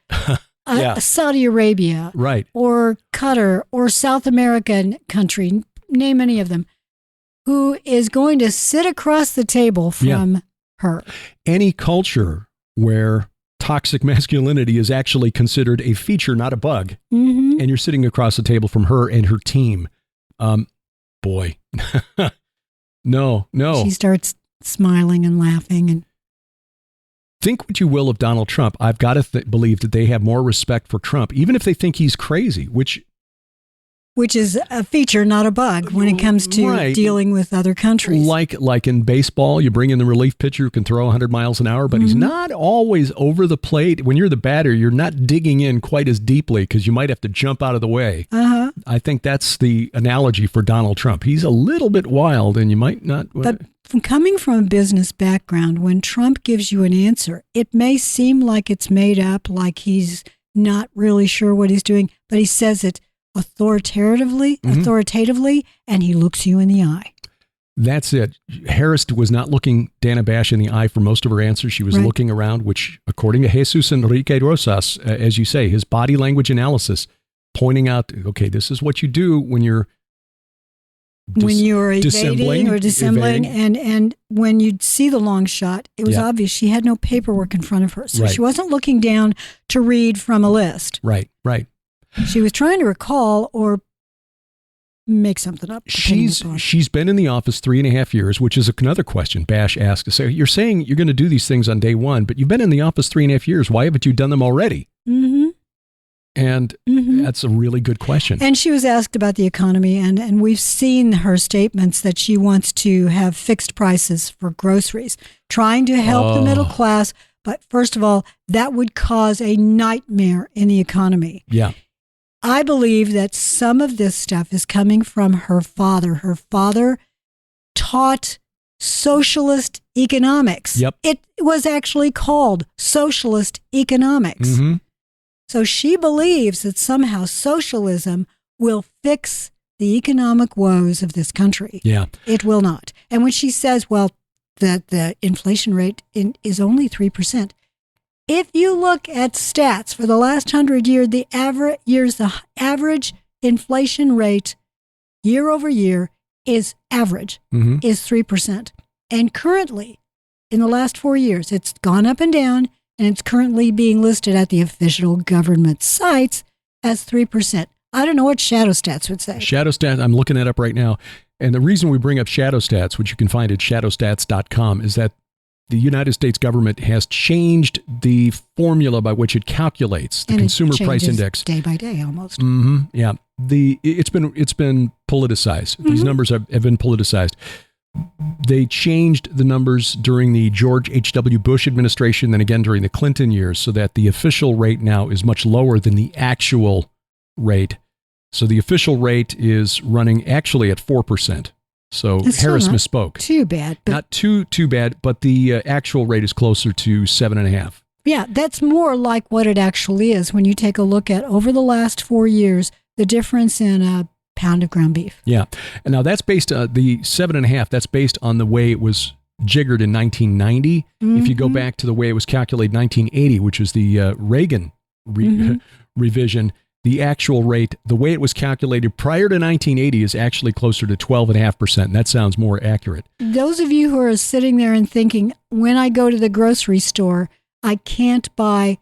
Saudi Arabia, right, or Qatar or South American country, name any of them. who is going to sit across the table from her. Any culture where toxic masculinity is actually considered a feature, not a bug, and you're sitting across the table from her and her team, boy, no. She starts smiling and laughing. And think what you will of Donald Trump. I've got to believe that they have more respect for Trump, even if they think he's crazy, which is a feature, not a bug, when it comes to dealing with other countries. Like in baseball, you bring in the relief pitcher who can throw 100 miles an hour, but he's not always over the plate. When you're the batter, you're not digging in quite as deeply because you might have to jump out of the way. I think that's the analogy for Donald Trump. He's a little bit wild, and you might not. But coming from a business background, when Trump gives you an answer, it may seem like it's made up, like he's not really sure what he's doing, but he says it authoritatively, and he looks you in the eye. That's it. Harris was not looking Dana Bash in the eye for most of her answers. She was looking around, which, according to Jesus Enrique Rosas, as you say, his body language analysis, pointing out, okay, this is what you do when you're evading or dissembling, and when you'd see the long shot, it was obvious she had no paperwork in front of her, so she wasn't looking down to read from a list. Right. She was trying to recall or make something up. She's been in the office 3.5 years, which is another question Bash asked. So you're saying you're going to do these things on day one, but you've been in the office 3.5 years. Why haven't you done them already? And that's a really good question. And she was asked about the economy, and we've seen her statements that she wants to have fixed prices for groceries, trying to help the middle class. But first of all, that would cause a nightmare in the economy. Yeah. I believe that some of this stuff is coming from her father. Her father taught socialist economics. Yep. It was actually called socialist economics. So she believes that somehow socialism will fix the economic woes of this country. Yeah. It will not. And when she says, well, that the inflation rate is only 3%, if you look at stats for the last 100 years, the average inflation rate year over year is 3%. And currently, in the last 4 years, it's gone up and down, and it's currently being listed at the official government sites as 3%. I don't know what Shadow Stats would say. Shadow Stats, I'm looking it up right now. And the reason we bring up Shadow Stats, which you can find at shadowstats.com, is that the United States government has changed the formula by which it calculates the consumer price index day by day almost. Yeah. It's been politicized. These numbers have been politicized. They changed the numbers during the George H.W. Bush administration, then again during the Clinton years, so that the official rate now is much lower than the actual rate. So the official rate is running actually at 4%. So Harris misspoke. Too bad. Not too bad, but the actual rate is closer to 7.5. Yeah, that's more like what it actually is when you take a look at over the last 4 years, the difference in a pound of ground beef. Yeah. And now that's based on the 7.5. That's based on the way it was jiggered in 1990. If you go back to the way it was calculated in 1980, which was the Reagan revision, the actual rate, the way it was calculated prior to 1980 is actually closer to 12.5%. And that sounds more accurate. Those of you who are sitting there and thinking, when I go to the grocery store, I can't buy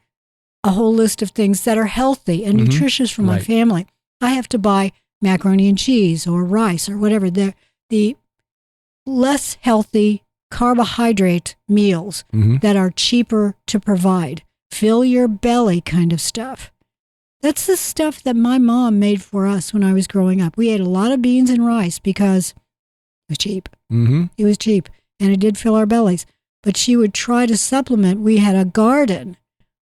a whole list of things that are healthy and nutritious for my family. I have to buy macaroni and cheese or rice or whatever. The less healthy carbohydrate meals that are cheaper to provide. Fill your belly kind of stuff. That's the stuff that my mom made for us when I was growing up. We ate a lot of beans and rice because it was cheap. It was cheap, and it did fill our bellies. But she would try to supplement. We had a garden.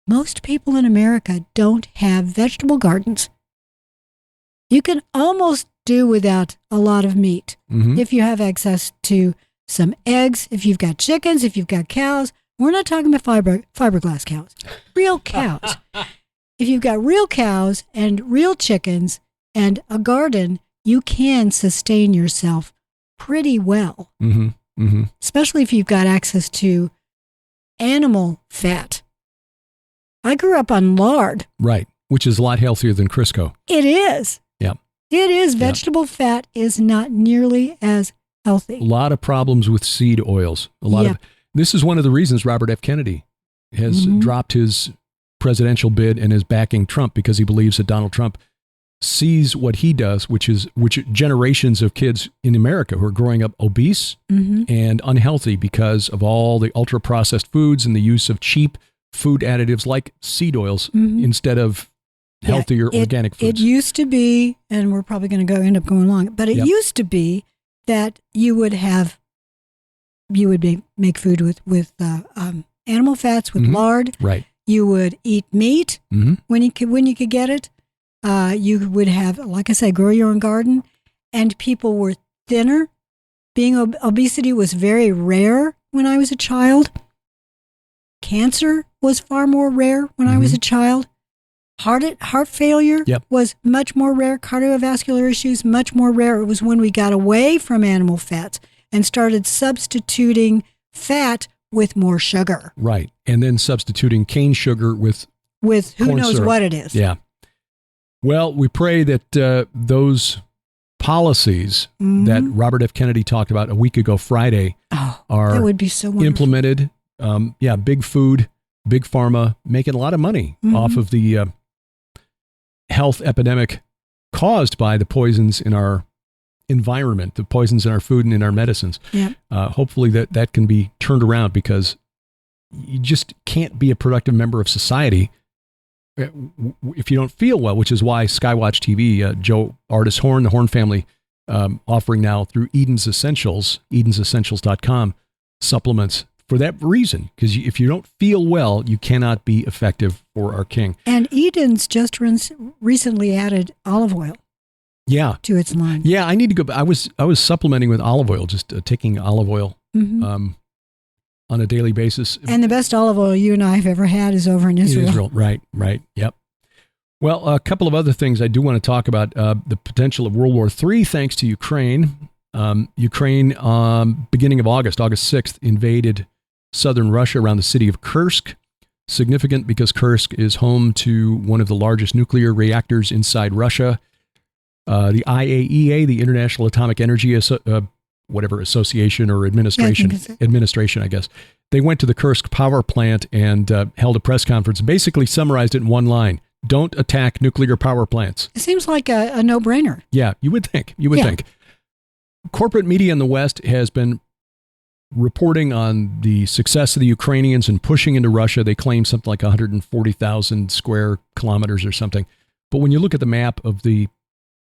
Most people in America don't have vegetable gardens. You can almost do without a lot of meat if you have access to some eggs, if you've got chickens, if you've got cows. We're not talking about fiberglass cows, real cows. If you've got real cows and real chickens and a garden, you can sustain yourself pretty well, especially if you've got access to animal fat. I grew up on lard. Right, which is a lot healthier than Crisco. It is. Yeah. It is. Vegetable fat is not nearly as healthy. A lot of problems with seed oils. This is one of the reasons Robert F. Kennedy has dropped his presidential bid and is backing Trump, because he believes that Donald Trump sees what he does, which generations of kids in America who are growing up obese and unhealthy because of all the ultra processed foods and the use of cheap food additives like seed oils instead of healthier organic foods. It used to be, and we're probably going to end up going along, but it used to be that you would make food with animal fats, with lard. Right. You would eat meat when you could get it. You would have, like I said, grow your own garden, and people were thinner. Obesity was very rare when I was a child. Cancer was far more rare when I was a child. Heart failure was much more rare. Cardiovascular issues, much more rare. It was when we got away from animal fats and started substituting fat with more sugar. Right. And then substituting cane sugar with who knows syrup. What it is. Yeah. Well, we pray that those policies that Robert F. Kennedy talked about a week ago Friday are that would be so wonderful. Implemented. Big food, big pharma, making a lot of money off of the health epidemic caused by the poisons in our environment, the poisons in our food and in our medicines. Yep. Hopefully that can be turned around, because you just can't be a productive member of society if you don't feel well, which is why Skywatch TV, Joe Artis Horn, the Horn family, offering now through Eden's Essentials, edensessentials.com, supplements for that reason, because if you don't feel well, you cannot be effective for our King. And Eden's just recently added olive oil. To its line. Yeah, I need to go. I was supplementing with olive oil, just taking olive oil on a daily basis. And the best olive oil you and I have ever had is over in Israel. Right. Yep. Well, a couple of other things I do want to talk about. The potential of World War III, thanks to Ukraine. Ukraine, beginning of August 6th, invaded southern Russia around the city of Kursk. Significant because Kursk is home to one of the largest nuclear reactors inside Russia. The IAEA, the International Atomic Energy Association or administration, I guess. They went to the Kursk power plant and held a press conference, basically summarized it in one line: don't attack nuclear power plants. It seems like a no-brainer. Yeah, you would think. Think. Corporate media in the West has been reporting on the success of the Ukrainians in pushing into Russia. They claim something like 140,000 square kilometers or something. But when you look at the map of the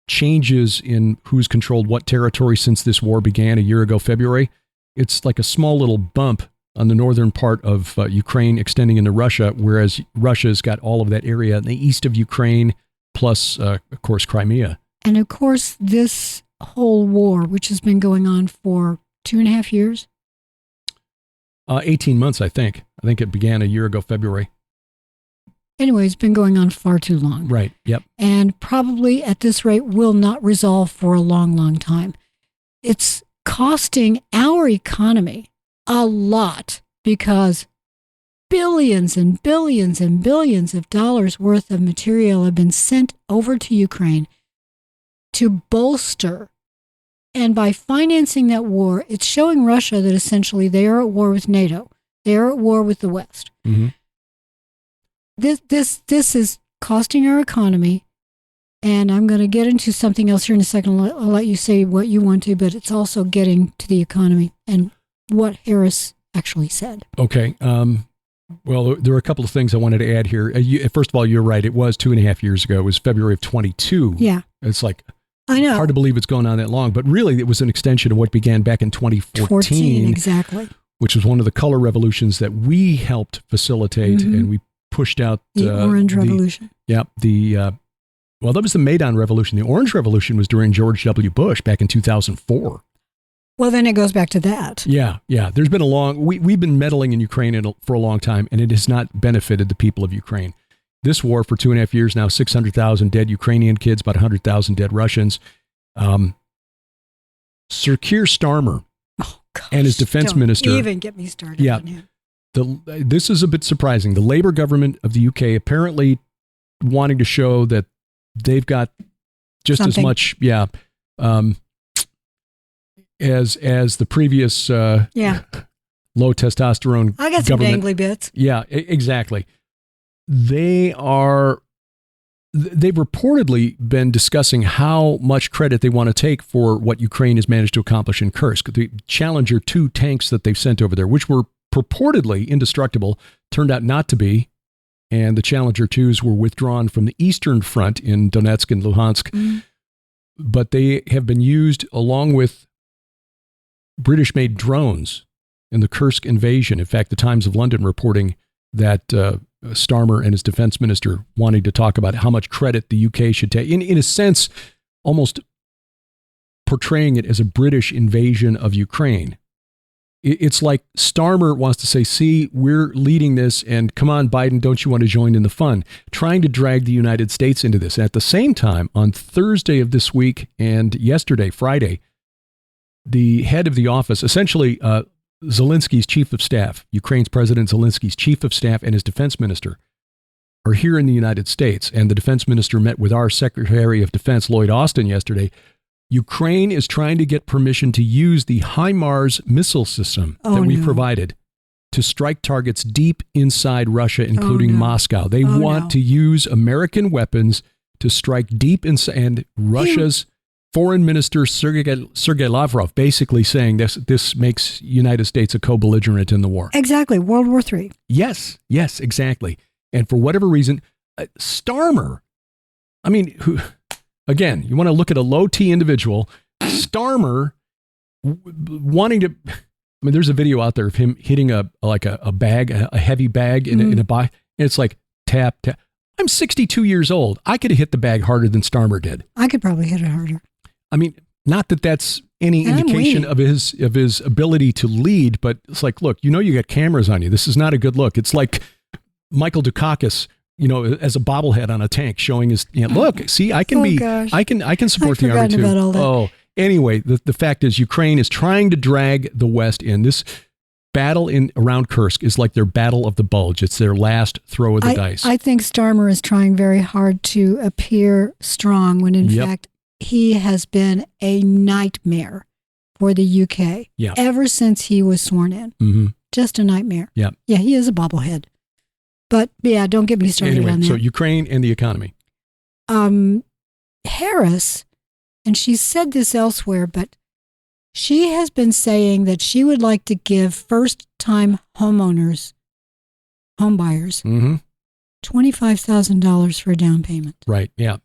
changes in who's controlled what territory since this war began a year ago, February, it's like a small little bump on the northern part of Ukraine extending into Russia, whereas Russia's got all of that area in the east of Ukraine, plus, of course, Crimea. And of course, this whole war, which has been going on for 2.5 years? 18 months, I think. I think it began a year ago, February. Anyway, it's been going on far too long. Right, yep. And probably at this rate will not resolve for a long, long time. It's costing our economy a lot because billions and billions and billions of dollars worth of material have been sent over to Ukraine to bolster. And by financing that war, it's showing Russia that essentially they are at war with NATO. They are at war with the West. Mm-hmm. This is costing our economy, and I'm going to get into something else here in a second. I'll let you say what you want to, but it's also getting to the economy and what Harris actually said. Okay. Well, there are a couple of things I wanted to add here. First of all, you're right. It was 2.5 years ago. It was February of 22. Yeah. It's like, I know. Hard to believe it's gone on that long, but really it was an extension of what began back in 2014. Exactly. Which was one of the color revolutions that we helped facilitate, and we pushed out the Orange Revolution. Well, that was the Maidan Revolution. The Orange Revolution was during George W. Bush back in 2004. Well, then it goes back to that. Yeah. There's been we've been meddling in Ukraine for a long time, and it has not benefited the people of Ukraine. This war for 2.5 years now, 600,000 dead Ukrainian kids, about 100,000 dead Russians. Sir Keir Starmer and his defense minister. Don't even get me started on him. This is a bit surprising. The Labour government of the UK apparently wanting to show that they've got just as much, as the previous low testosterone I got some government. dangly bits. Yeah, exactly. They've reportedly been discussing how much credit they want to take for what Ukraine has managed to accomplish in Kursk. The Challenger 2 tanks that they've sent over there, which were purportedly indestructible, turned out not to be. And the Challenger 2s were withdrawn from the Eastern Front in Donetsk and Luhansk. Mm. But they have been used along with British-made drones in the Kursk invasion. In fact, the Times of London reporting that Starmer and his defense minister wanting to talk about how much credit the UK should take. In a sense, almost portraying it as a British invasion of Ukraine. It's like Starmer wants to say, see, we're leading this, and come on, Biden, don't you want to join in the fun? Trying to drag the United States into this. At the same time, on Thursday of this week and yesterday, Friday, the head of the office, essentially Zelensky's chief of staff, Ukraine's President Zelensky's chief of staff and his defense minister are here in the United States. And the defense minister met with our Secretary of Defense, Lloyd Austin, yesterday. Ukraine is trying to get permission to use the HIMARS missile system that we provided to strike targets deep inside Russia, including Moscow. They want to use American weapons to strike deep inside, and Russia's Foreign Minister Sergei Lavrov basically saying this makes United States a co-belligerent in the war. Exactly. World War III. Yes, exactly. And for whatever reason, Starmer, I mean, again, you want to look at a low T individual, Starmer wanting to, I mean, there's a video out there of him hitting a bag, a heavy bag in a bag. And it's like, tap. I'm 62 years old. I could have hit the bag harder than Starmer did. I could probably hit it harder. I mean, not that that's any indication of his ability to lead, but it's like, look, you got cameras on you. This is not a good look. It's like Michael Dukakis, as a bobblehead on a tank showing his, look, see, I can I can support the Army too. Oh, anyway, the fact is Ukraine is trying to drag the West in. This battle around Kursk is like their battle of the bulge. It's their last throw of the dice. I think Starmer is trying very hard to appear strong when in fact he has been a nightmare for the UK ever since he was sworn in. Mm-hmm. Just a nightmare. Yeah, he is a bobblehead. But don't get me started on that. So Ukraine and the economy. Harris, and she's said this elsewhere, but she has been saying that she would like to give first-time homebuyers, $25,000 for a down payment. Right, yeah.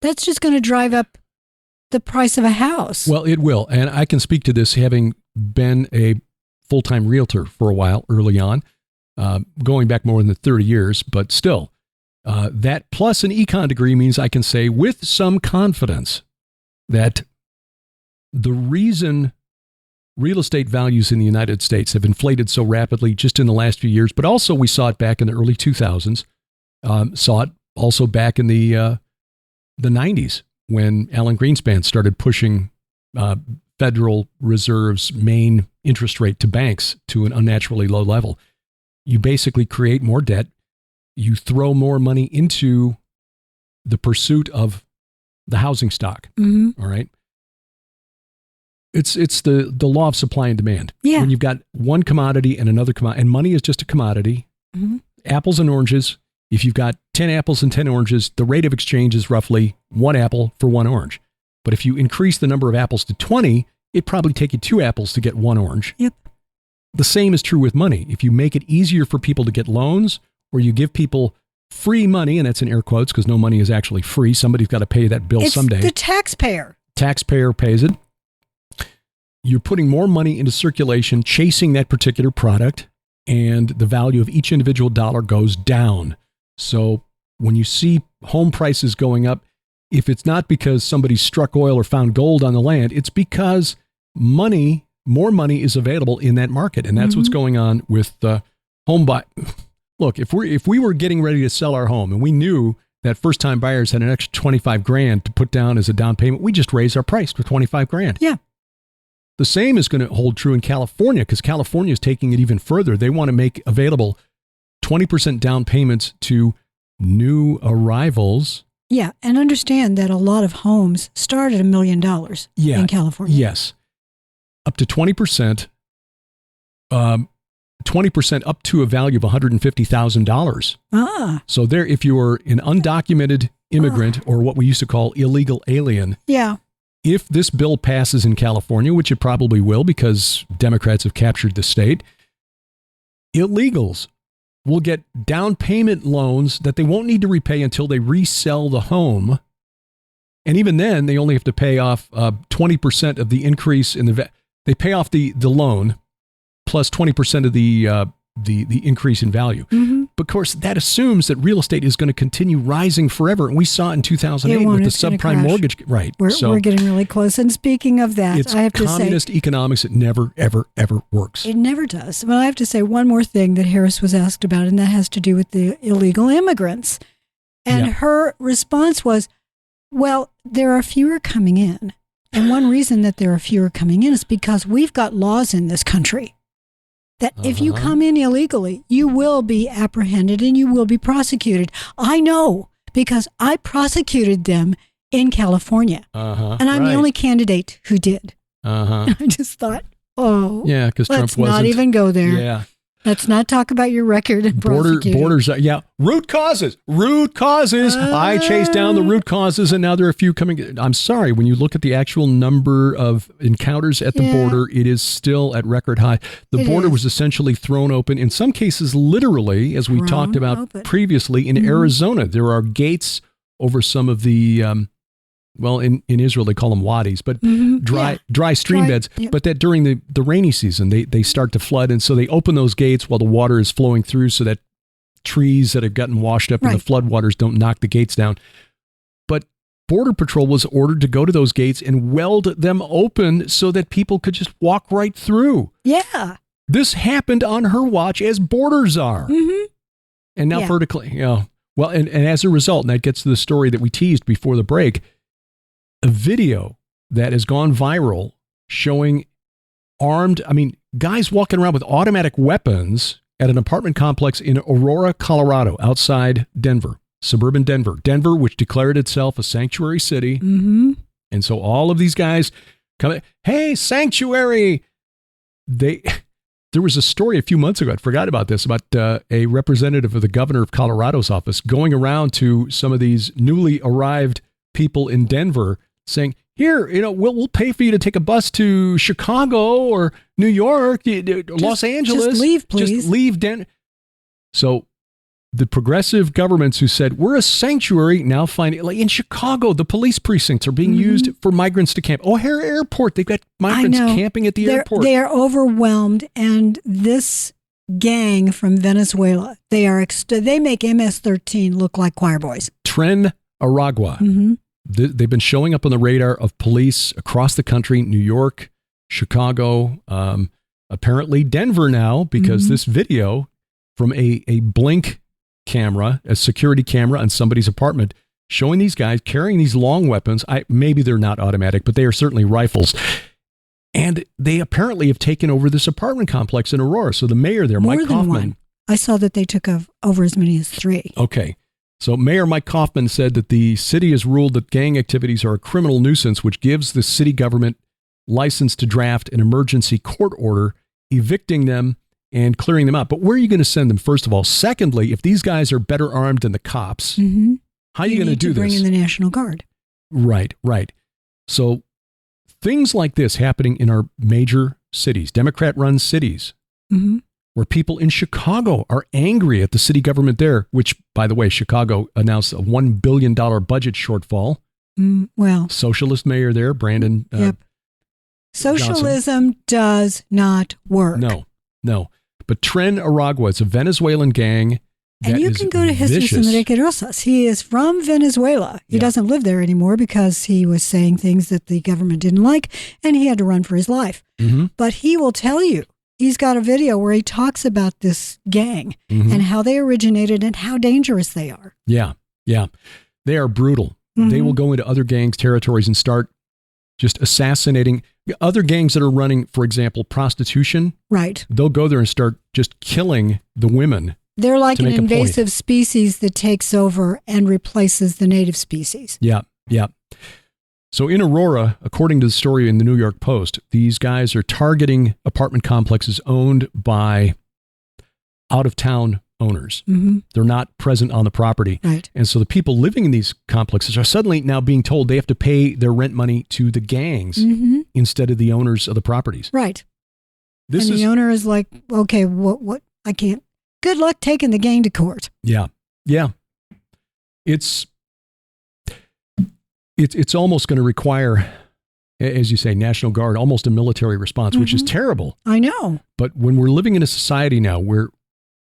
That's just going to drive up the price of a house. Well, it will. And I can speak to this having been a full-time realtor for a while early on. Going back more than 30 years, but still, that plus an econ degree means I can say with some confidence that the reason real estate values in the United States have inflated so rapidly just in the last few years, but also we saw it back in the early 2000s, saw it also back in the 90s when Alan Greenspan started pushing Federal Reserve's main interest rate to banks to an unnaturally low level. You basically create more debt. You throw more money into the pursuit of the housing stock. Mm-hmm. All right. It's the law of supply and demand. Yeah. When you've got one commodity and another commodity, and money is just a commodity. Mm-hmm. Apples and oranges. If you've got 10 apples and 10 oranges, the rate of exchange is roughly 1 apple for 1 orange. But if you increase the number of apples to 20, it'd probably take you 2 apples to get 1 orange. Yep. The same is true with money. If you make it easier for people to get loans, or you give people free money, and that's in air quotes because no money is actually free. Somebody's got to pay that bill someday. It's the taxpayer. Taxpayer pays it. You're putting more money into circulation, chasing that particular product, and the value of each individual dollar goes down. So when you see home prices going up, if it's not because somebody struck oil or found gold on the land, it's because more money is available in that market. And that's what's going on with home buy. Look, if we were getting ready to sell our home and we knew that first-time buyers had an extra $25,000 to put down as a down payment, we just raise our price to $25,000. Yeah. The same is going to hold true in California because California is taking it even further. They want to make available 20% down payments to new arrivals. Yeah, and understand that a lot of homes start at $1 million in California. Yes. up to 20%, 20% up to a value of $150,000. So there, if you're an undocumented immigrant or what we used to call illegal alien, if this bill passes in California, which it probably will because Democrats have captured the state, illegals will get down payment loans that they won't need to repay until they resell the home. And even then, they only have to pay off 20% of the increase in they pay off the loan plus 20% of the increase in value. But of course, that assumes that real estate is going to continue rising forever. And we saw it in 2008 with the subprime mortgage. Right. We're getting really close. And speaking of that, I have to say, communist economics, it never, ever, ever works. It never does. Well, I have to say one more thing that Harris was asked about, and that has to do with the illegal immigrants. And her response was, well, there are fewer coming in. And one reason that there are fewer coming in is because we've got laws in this country that if you come in illegally, you will be apprehended and you will be prosecuted. I know because I prosecuted them in California. And I'm the only candidate who did. I just thought, yeah, because Trump wasn't. Let's not even go there. Yeah. Let's not talk about your record and borders. Root causes. I chased down the root causes, and now there are a few coming. I'm sorry. When you look at the actual number of encounters at the border, it is still at record high. The border was essentially thrown open, in some cases, literally, as we talked about previously. In Arizona, there are gates over some of the in Israel, they call them wadis, but dry stream beds. But that during the rainy season, they start to flood. And so they open those gates while the water is flowing through so that trees that have gotten washed up in the flood waters don't knock the gates down. But Border Patrol was ordered to go to those gates and weld them open so that people could just walk right through. Yeah. This happened on her watch, as borders are. And now vertically, well, and as a result, and that gets to the story that we teased before the break, a video that has gone viral showing guys walking around with automatic weapons at an apartment complex in Aurora, Colorado, outside Denver, suburban Denver, which declared itself a sanctuary city. And so all of these guys come, hey, sanctuary. There was a story a few months ago, I forgot about this, about a representative of the governor of Colorado's office going around to some of these newly arrived people in Denver saying, here, we'll pay for you to take a bus to Chicago or New York, Los Angeles. Just leave, please. Just leave Denver. So the progressive governments who said, we're a sanctuary, now find, like in Chicago, the police precincts are being used for migrants to camp. O'Hare Airport, they've got migrants camping at the airport. They are overwhelmed. And this gang from Venezuela, they make MS-13 look like choir boys. Tren Aragua. They've been showing up on the radar of police across the country, New York, Chicago, apparently Denver now, because this video from a Blink camera, a security camera in somebody's apartment, showing these guys carrying these long weapons. Maybe they're not automatic, but they are certainly rifles. And they apparently have taken over this apartment complex in Aurora. So the mayor there, Mike Kaufman. One. I saw that they took over as many as 3. Okay. So Mayor Mike Kaufman said that the city has ruled that gang activities are a criminal nuisance, which gives the city government license to draft an emergency court order, evicting them and clearing them out. But where are you going to send them, first of all? Secondly, if these guys are better armed than the cops, how are you going to do this? Bring in the National Guard. Right. So things like this happening in our major cities, Democrat-run cities, where people in Chicago are angry at the city government there, which, by the way, Chicago announced a $1 billion budget shortfall. Socialist mayor there, Brandon. Socialism does not work. No. But Tren Aragua, it's a Venezuelan gang. And you can go to Jesus Enrique Rosas. He is from Venezuela. He doesn't live there anymore because he was saying things that the government didn't like, and he had to run for his life. But he will tell you, he's got a video where he talks about this gang and how they originated and how dangerous they are. Yeah. They are brutal. They will go into other gangs' territories and start just assassinating other gangs that are running, for example, prostitution. Right. They'll go there and start just killing the women. They're like an invasive species that takes over and replaces the native species. Yeah. So in Aurora, according to the story in the New York Post, these guys are targeting apartment complexes owned by out-of-town owners. Mm-hmm. They're not present on the property. Right. And so the people living in these complexes are suddenly now being told they have to pay their rent money to the gangs instead of the owners of the properties. Right. The owner is like, okay, what? I can't. Good luck taking the gang to court. Yeah. Yeah. It's almost going to require, as you say, National Guard, almost a military response, which is terrible. I know. But when we're living in a society now where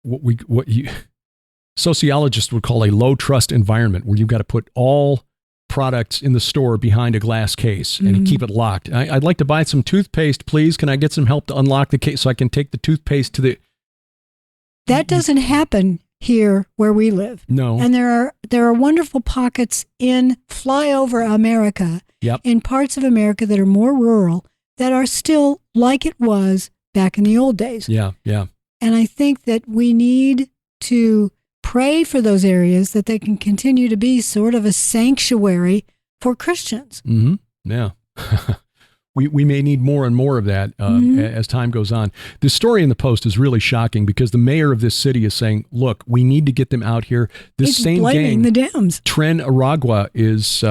what sociologists would call a low trust environment, where you've got to put all products in the store behind a glass case and keep it locked. I'd like to buy some toothpaste, please. Can I get some help to unlock the case so I can take the toothpaste to the... That doesn't happen here where we live. No. And there are wonderful pockets in flyover America, in parts of America that are more rural, that are still like it was back in the old days. Yeah, yeah. And I think that we need to pray for those areas that they can continue to be sort of a sanctuary for Christians. Mm-hmm. Yeah. We may need more and more of that as time goes on. This story in the Post is really shocking because the mayor of this city is saying, look, we need to get them out here. This He's same blaming gang, the Dems. Tren Aragua, is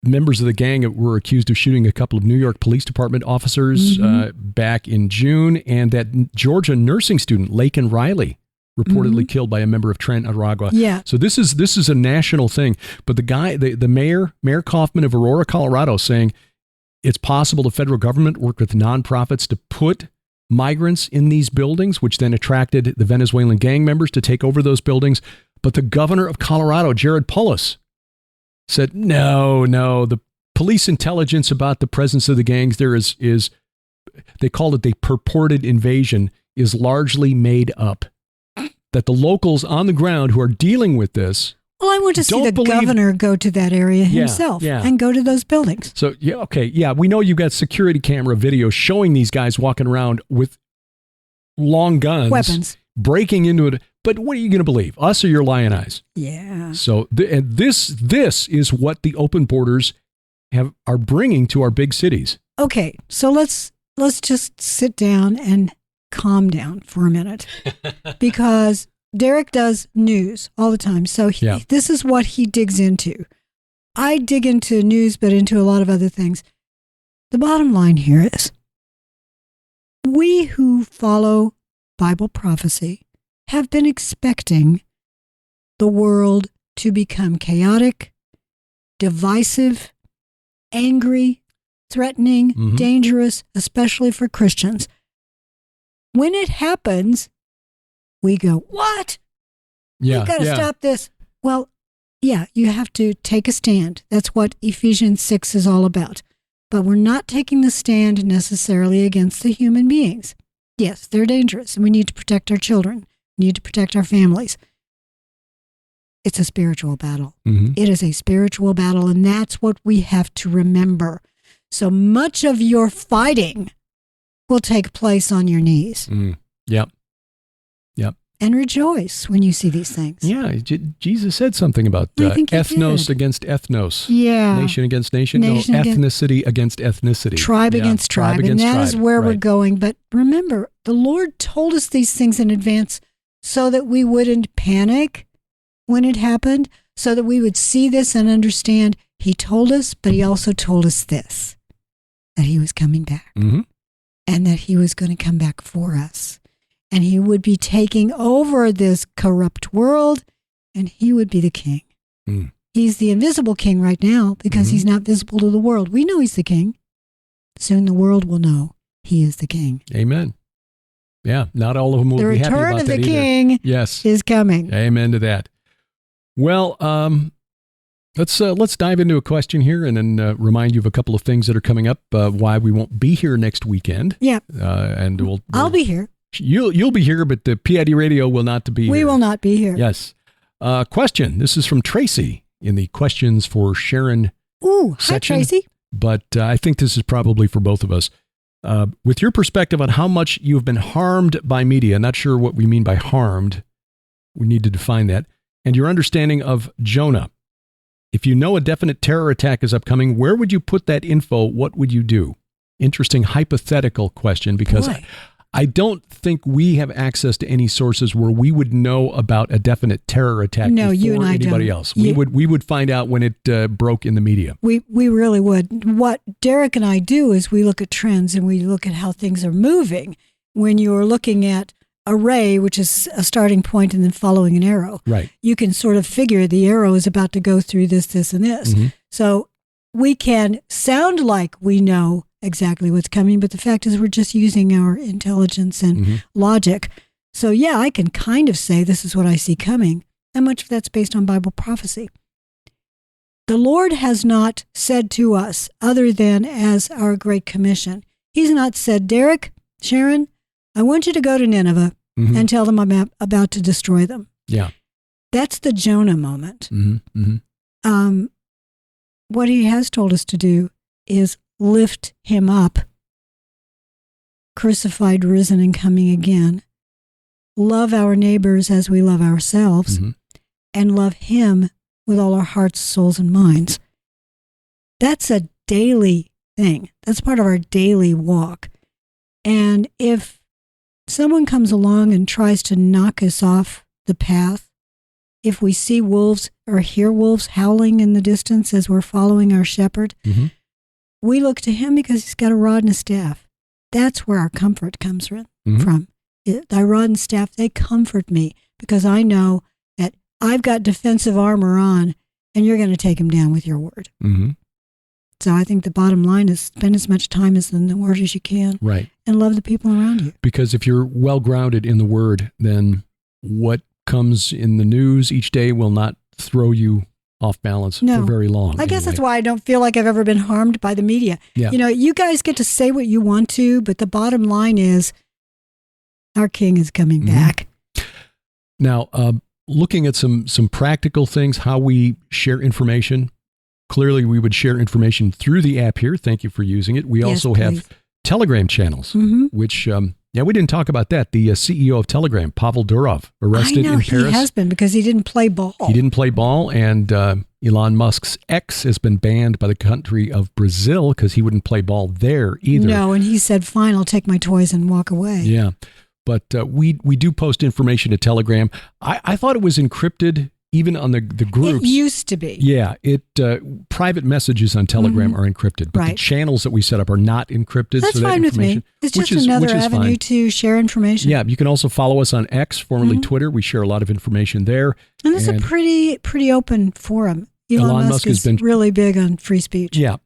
members of the gang that were accused of shooting a couple of New York Police Department officers back in June, and that Georgia nursing student, Laken Riley, reportedly killed by a member of Tren Aragua. Yeah. So this is a national thing. But the guy, the mayor Kaufman of Aurora, Colorado, saying it's possible the federal government worked with nonprofits to put migrants in these buildings, which then attracted the Venezuelan gang members to take over those buildings. But the governor of Colorado, Jared Polis, said, no, the police intelligence about the presence of the gangs there is they called it the purported invasion, is largely made up. That the locals on the ground who are dealing with this, well, I want to see the governor go to that area himself and go to those buildings. So, we know you've got security camera video showing these guys walking around with long guns, weapons, breaking into it. But what are you going to believe, us or your lion eyes? Yeah. So, and this is what the open borders are bringing to our big cities. Okay, so let's just sit down and calm down for a minute, because Derek does news all the time. So this is what he digs into. I dig into news, but into a lot of other things. The bottom line here is, we who follow Bible prophecy have been expecting the world to become chaotic, divisive, angry, threatening, dangerous, especially for Christians. When it happens, we go, what? We've got to stop this. Well, you have to take a stand. That's what Ephesians 6 is all about. But we're not taking the stand necessarily against the human beings. Yes, they're dangerous, and we need to protect our children. We need to protect our families. It's a spiritual battle. It is a spiritual battle, and that's what we have to remember. So much of your fighting will take place on your knees. Yep. And rejoice when you see these things. Yeah, Jesus said something about ethnos against ethnos. Yeah. Nation against nation. Ethnicity against ethnicity. Tribe against tribe. And that is where we're going. But remember, the Lord told us these things in advance so that we wouldn't panic when it happened, so that we would see this and understand. He told us, but he also told us this, that he was coming back. And that he was going to come back for us. And he would be taking over this corrupt world, and he would be the king. He's the invisible king right now because he's not visible to the world. We know he's the king. Soon the world will know he is the king. Amen. Yeah, not all of them will be happy about that either. The return of the king is coming. Amen to that. Well, let's dive into a question here and then remind you of a couple of things that are coming up, why we won't be here next weekend. Yeah. And I'll be here. You'll be here, but the P.I.D. radio will not be here. We will not be here. Yes. Question. This is from Tracy in the Questions for Sharon section. Hi, Tracy. But I think this is probably for both of us. With your perspective on how much you've been harmed by media, not sure what we mean by harmed. We need to define that. And your understanding of Jonah. If you know a definite terror attack is upcoming, where would you put that info? What would you do? Interesting hypothetical question, because I don't think we have access to any sources where we would know about a definite terror attack before you and I anybody don't. else. We would find out when it broke in the media. We really would. What Derek and I do is we look at trends and we look at how things are moving. When you're looking at a ray, which is a starting point and then following an arrow, right, you can sort of figure the arrow is about to go through this, this, and this. Mm-hmm. So we can sound like we know exactly what's coming, but the fact is we're just using our intelligence and logic. So yeah, I can kind of say this is what I see coming. How much of that's based on Bible prophecy? The Lord has not said to us, other than as our Great Commission, He's not said, Derek, Sharon, I want you to go to Nineveh and tell them I'm about to destroy them. Yeah. That's the Jonah moment. Mm-hmm. Mm-hmm. What He has told us to do is lift Him up, crucified, risen, and coming again. Love our neighbors as we love ourselves, and love Him with all our hearts, souls, and minds. That's a daily thing. That's part of our daily walk. And if someone comes along and tries to knock us off the path, if we see wolves or hear wolves howling in the distance as we're following our shepherd, we look to Him because He's got a rod and a staff. That's where our comfort comes from. Thy rod and staff, they comfort me because I know that I've got defensive armor on and you're going to take them down with your word. So I think the bottom line is spend as much time in the word as you can. Right. And love the people around you. Because if you're well grounded in the word, then what comes in the news each day will not throw you off balance for very long. I guess that's why I don't feel like I've ever been harmed by the media. Yeah. You know, you guys get to say what you want to, but the bottom line is our King is coming back. Now, looking at some practical things, how we share information. Clearly, we would share information through the app here. Thank you for using it. We also have Telegram channels, which, we didn't talk about that. The CEO of Telegram, Pavel Durov, arrested in Paris. He has been because he didn't play ball. He didn't play ball, and Elon Musk's X has been banned by the country of Brazil because he wouldn't play ball there either. No, and he said, fine, I'll take my toys and walk away. Yeah, but we do post information to Telegram. I thought it was encrypted. Even on the groups. It used to be. Yeah. Private messages on Telegram are encrypted, but the channels that we set up are not encrypted. That's fine with me. It's just another avenue to share information. Yeah. You can also follow us on X, formerly Twitter. We share a lot of information there. And it's a pretty open forum. Elon Musk has been really big on free speech. Yeah.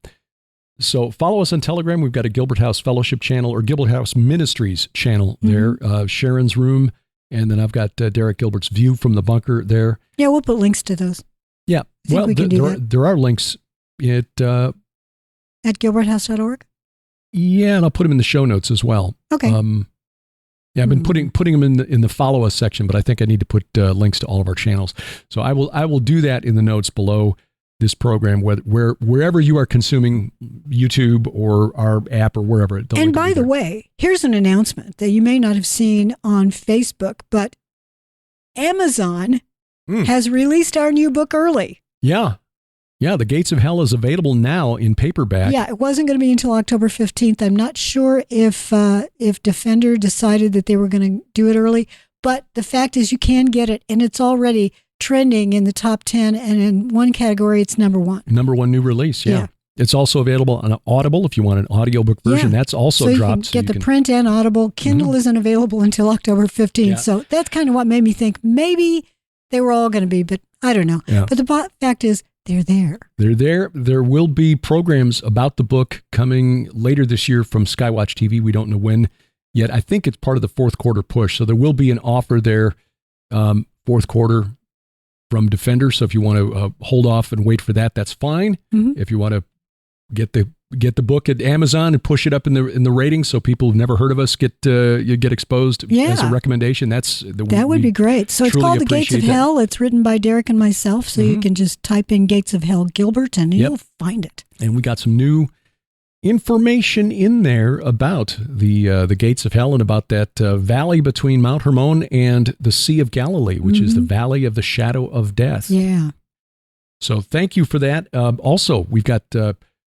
So follow us on Telegram. We've got a Gilbert House Fellowship channel or Gilbert House Ministries channel there. Sharon's Room. And then I've got Derek Gilbert's View from the Bunker there. Yeah, we'll put links to those. Yeah. Well, there are links at gilberthouse.org. Yeah, and I'll put them in the show notes as well. Okay. I've been putting them in the follow us section, but I think I need to put links to all of our channels. So I will do that in the notes below this program, wherever you are consuming YouTube or our app or wherever. And by the way, here's an announcement that you may not have seen on Facebook, but Amazon has released our new book early. Yeah. Yeah, The Gates of Hell is available now in paperback. Yeah, it wasn't going to be until October 15th. I'm not sure if Defender decided that they were going to do it early, but the fact is you can get it, and it's already trending in the top 10, and in one category, it's number one. Number one new release, yeah. It's also available on Audible if you want an audiobook version. That's also dropped. So you can get the print and Audible. Kindle isn't available until October 15th. Yeah. So that's kind of what made me think maybe they were all going to be, but I don't know. Yeah. But the fact is, they're there. They're there. There will be programs about the book coming later this year from Skywatch TV. We don't know when yet. I think it's part of the fourth quarter push. So there will be an offer there, fourth quarter from Defender. So if you want to hold off and wait for that, that's fine. If you want to get the book at Amazon and push it up in the ratings so people who've never heard of us get exposed as a recommendation, that would be great. So it's called The Gates of Hell. It's written by Derek and myself. So you can just type in Gates of Hell Gilbert and you'll find it. And we got some new information in there about the Gates of Hell and about that valley between Mount Hermon and the Sea of Galilee, which is the valley of the shadow of death. Yeah. So thank you for that. Also, we've got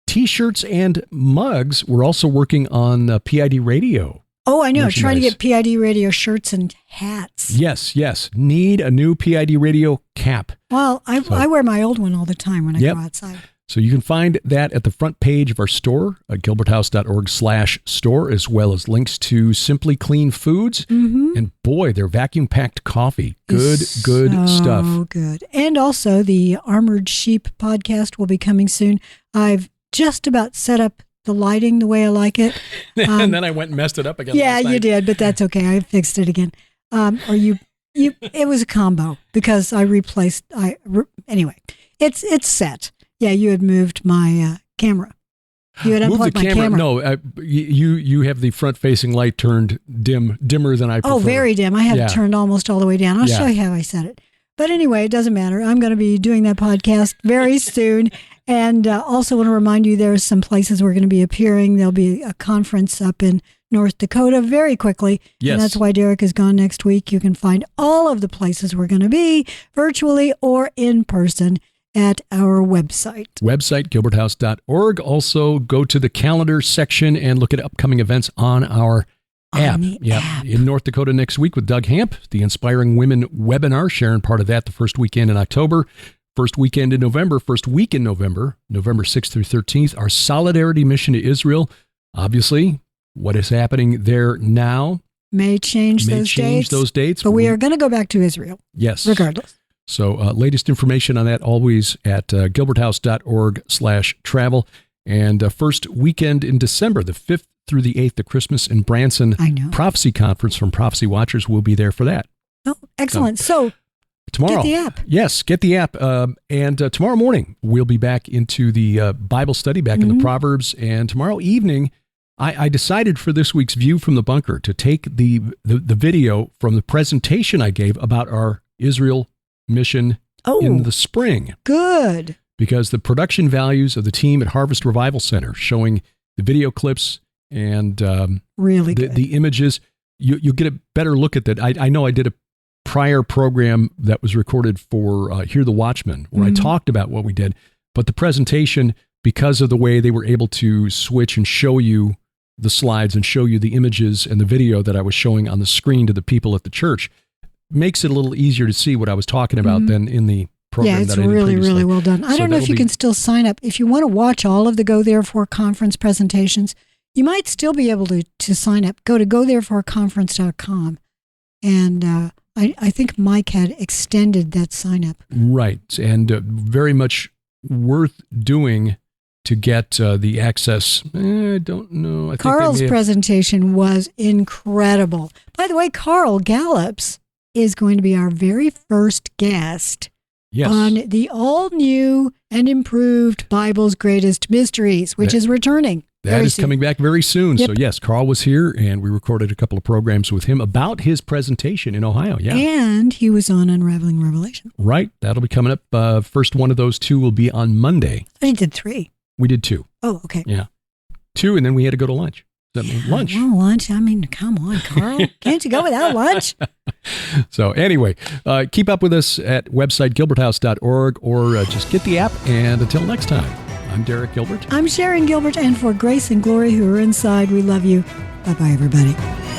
T-shirts and mugs. We're also working on PID radio. Oh, I know. Trying to get PID radio shirts and hats. Yes. Need a new PID radio cap. Well, I wear my old one all the time when I go outside. So you can find that at the front page of our store at gilberthouse.org/store, as well as links to Simply Clean Foods. Mm-hmm. And boy, their vacuum-packed coffee. Good stuff. Oh, good. And also the Armored Sheep podcast will be coming soon. I've just about set up the lighting the way I like it. And then I went and messed it up again. Yeah, you did, but that's okay. I fixed it again. It was a combo because I replaced. Anyway, it's set. Yeah, you had moved my camera. You had unplugged my camera. No, you have the front-facing light turned dimmer than I prefer. Oh, very dim. I had it turned almost all the way down. I'll show you how I set it. But anyway, it doesn't matter. I'm going to be doing that podcast very soon. And also want to remind you there are some places we're going to be appearing. There'll be a conference up in North Dakota very quickly. Yes. And that's why Derek is gone next week. You can find all of the places we're going to be virtually or in person at our website. gilberthouse.org. Also, go to the calendar section and look at upcoming events on our app. App. In North Dakota next week with Doug Hamp, the Inspiring Women webinar, sharing part of that the first weekend in October. First week in November, November 6th through 13th, our Solidarity Mission to Israel. Obviously, what is happening there now may change those dates. But we are going to go back to Israel. Yes. Regardless. So latest information on that always at gilberthouse.org/travel. And first weekend in December, the 5th through the 8th, the Christmas in Branson Prophecy Conference from Prophecy Watchers will be there for that. Oh, excellent. So tomorrow, get the app. Yes, get the app. And tomorrow morning, we'll be back into the Bible study, back in the Proverbs. And tomorrow evening, I decided for this week's View from the Bunker to take the video from the presentation I gave about our Israel mission in the spring. Good. Because the production values of the team at Harvest Revival Center, showing the video clips and really good. The images, you get a better look at that. I know I did a prior program that was recorded for Hear the Watchman, where I talked about what we did. But the presentation, because of the way they were able to switch and show you the slides and show you the images and the video that I was showing on the screen to the people at the church, makes it a little easier to see what I was talking about than in the program that I did previously. Yeah, it's really well done. I don't know if you can still sign up. If you want to watch all of the Go Therefore conference presentations, you might still be able to sign up. Go to gothereforeconference.com. And I think Mike had extended that sign up. Right. And very much worth doing to get the access. I don't know. Carl's presentation was incredible. By the way, Carl Gallups is going to be our very first guest on the all-new and improved Bible's Greatest Mysteries, which is returning. That is coming back very soon. Yep. So yes, Carl was here and we recorded a couple of programs with him about his presentation in Ohio. Yeah. And he was on Unraveling Revelation. Right. That'll be coming up. First one of those two will be on Monday. I did 3. We did 2. Oh, okay. Yeah. 2, and then we had to go to lunch. Does that mean lunch? Well, lunch. I mean, come on, Carl. Can't you go without lunch? So anyway, keep up with us at website gilberthouse.org or just get the app. And until next time, I'm Derek Gilbert. I'm Sharon Gilbert. And for Grace and Glory who are inside, we love you. Bye-bye, everybody.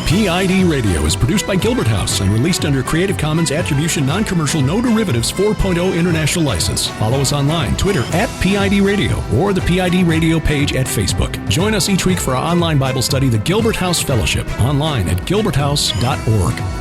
PID Radio is produced by Gilbert House and released under Creative Commons Attribution Non-Commercial No Derivatives 4.0 International License. Follow us online, Twitter @PID Radio or the PID Radio page at Facebook. Join us each week for our online Bible study, the Gilbert House Fellowship, online at gilberthouse.org.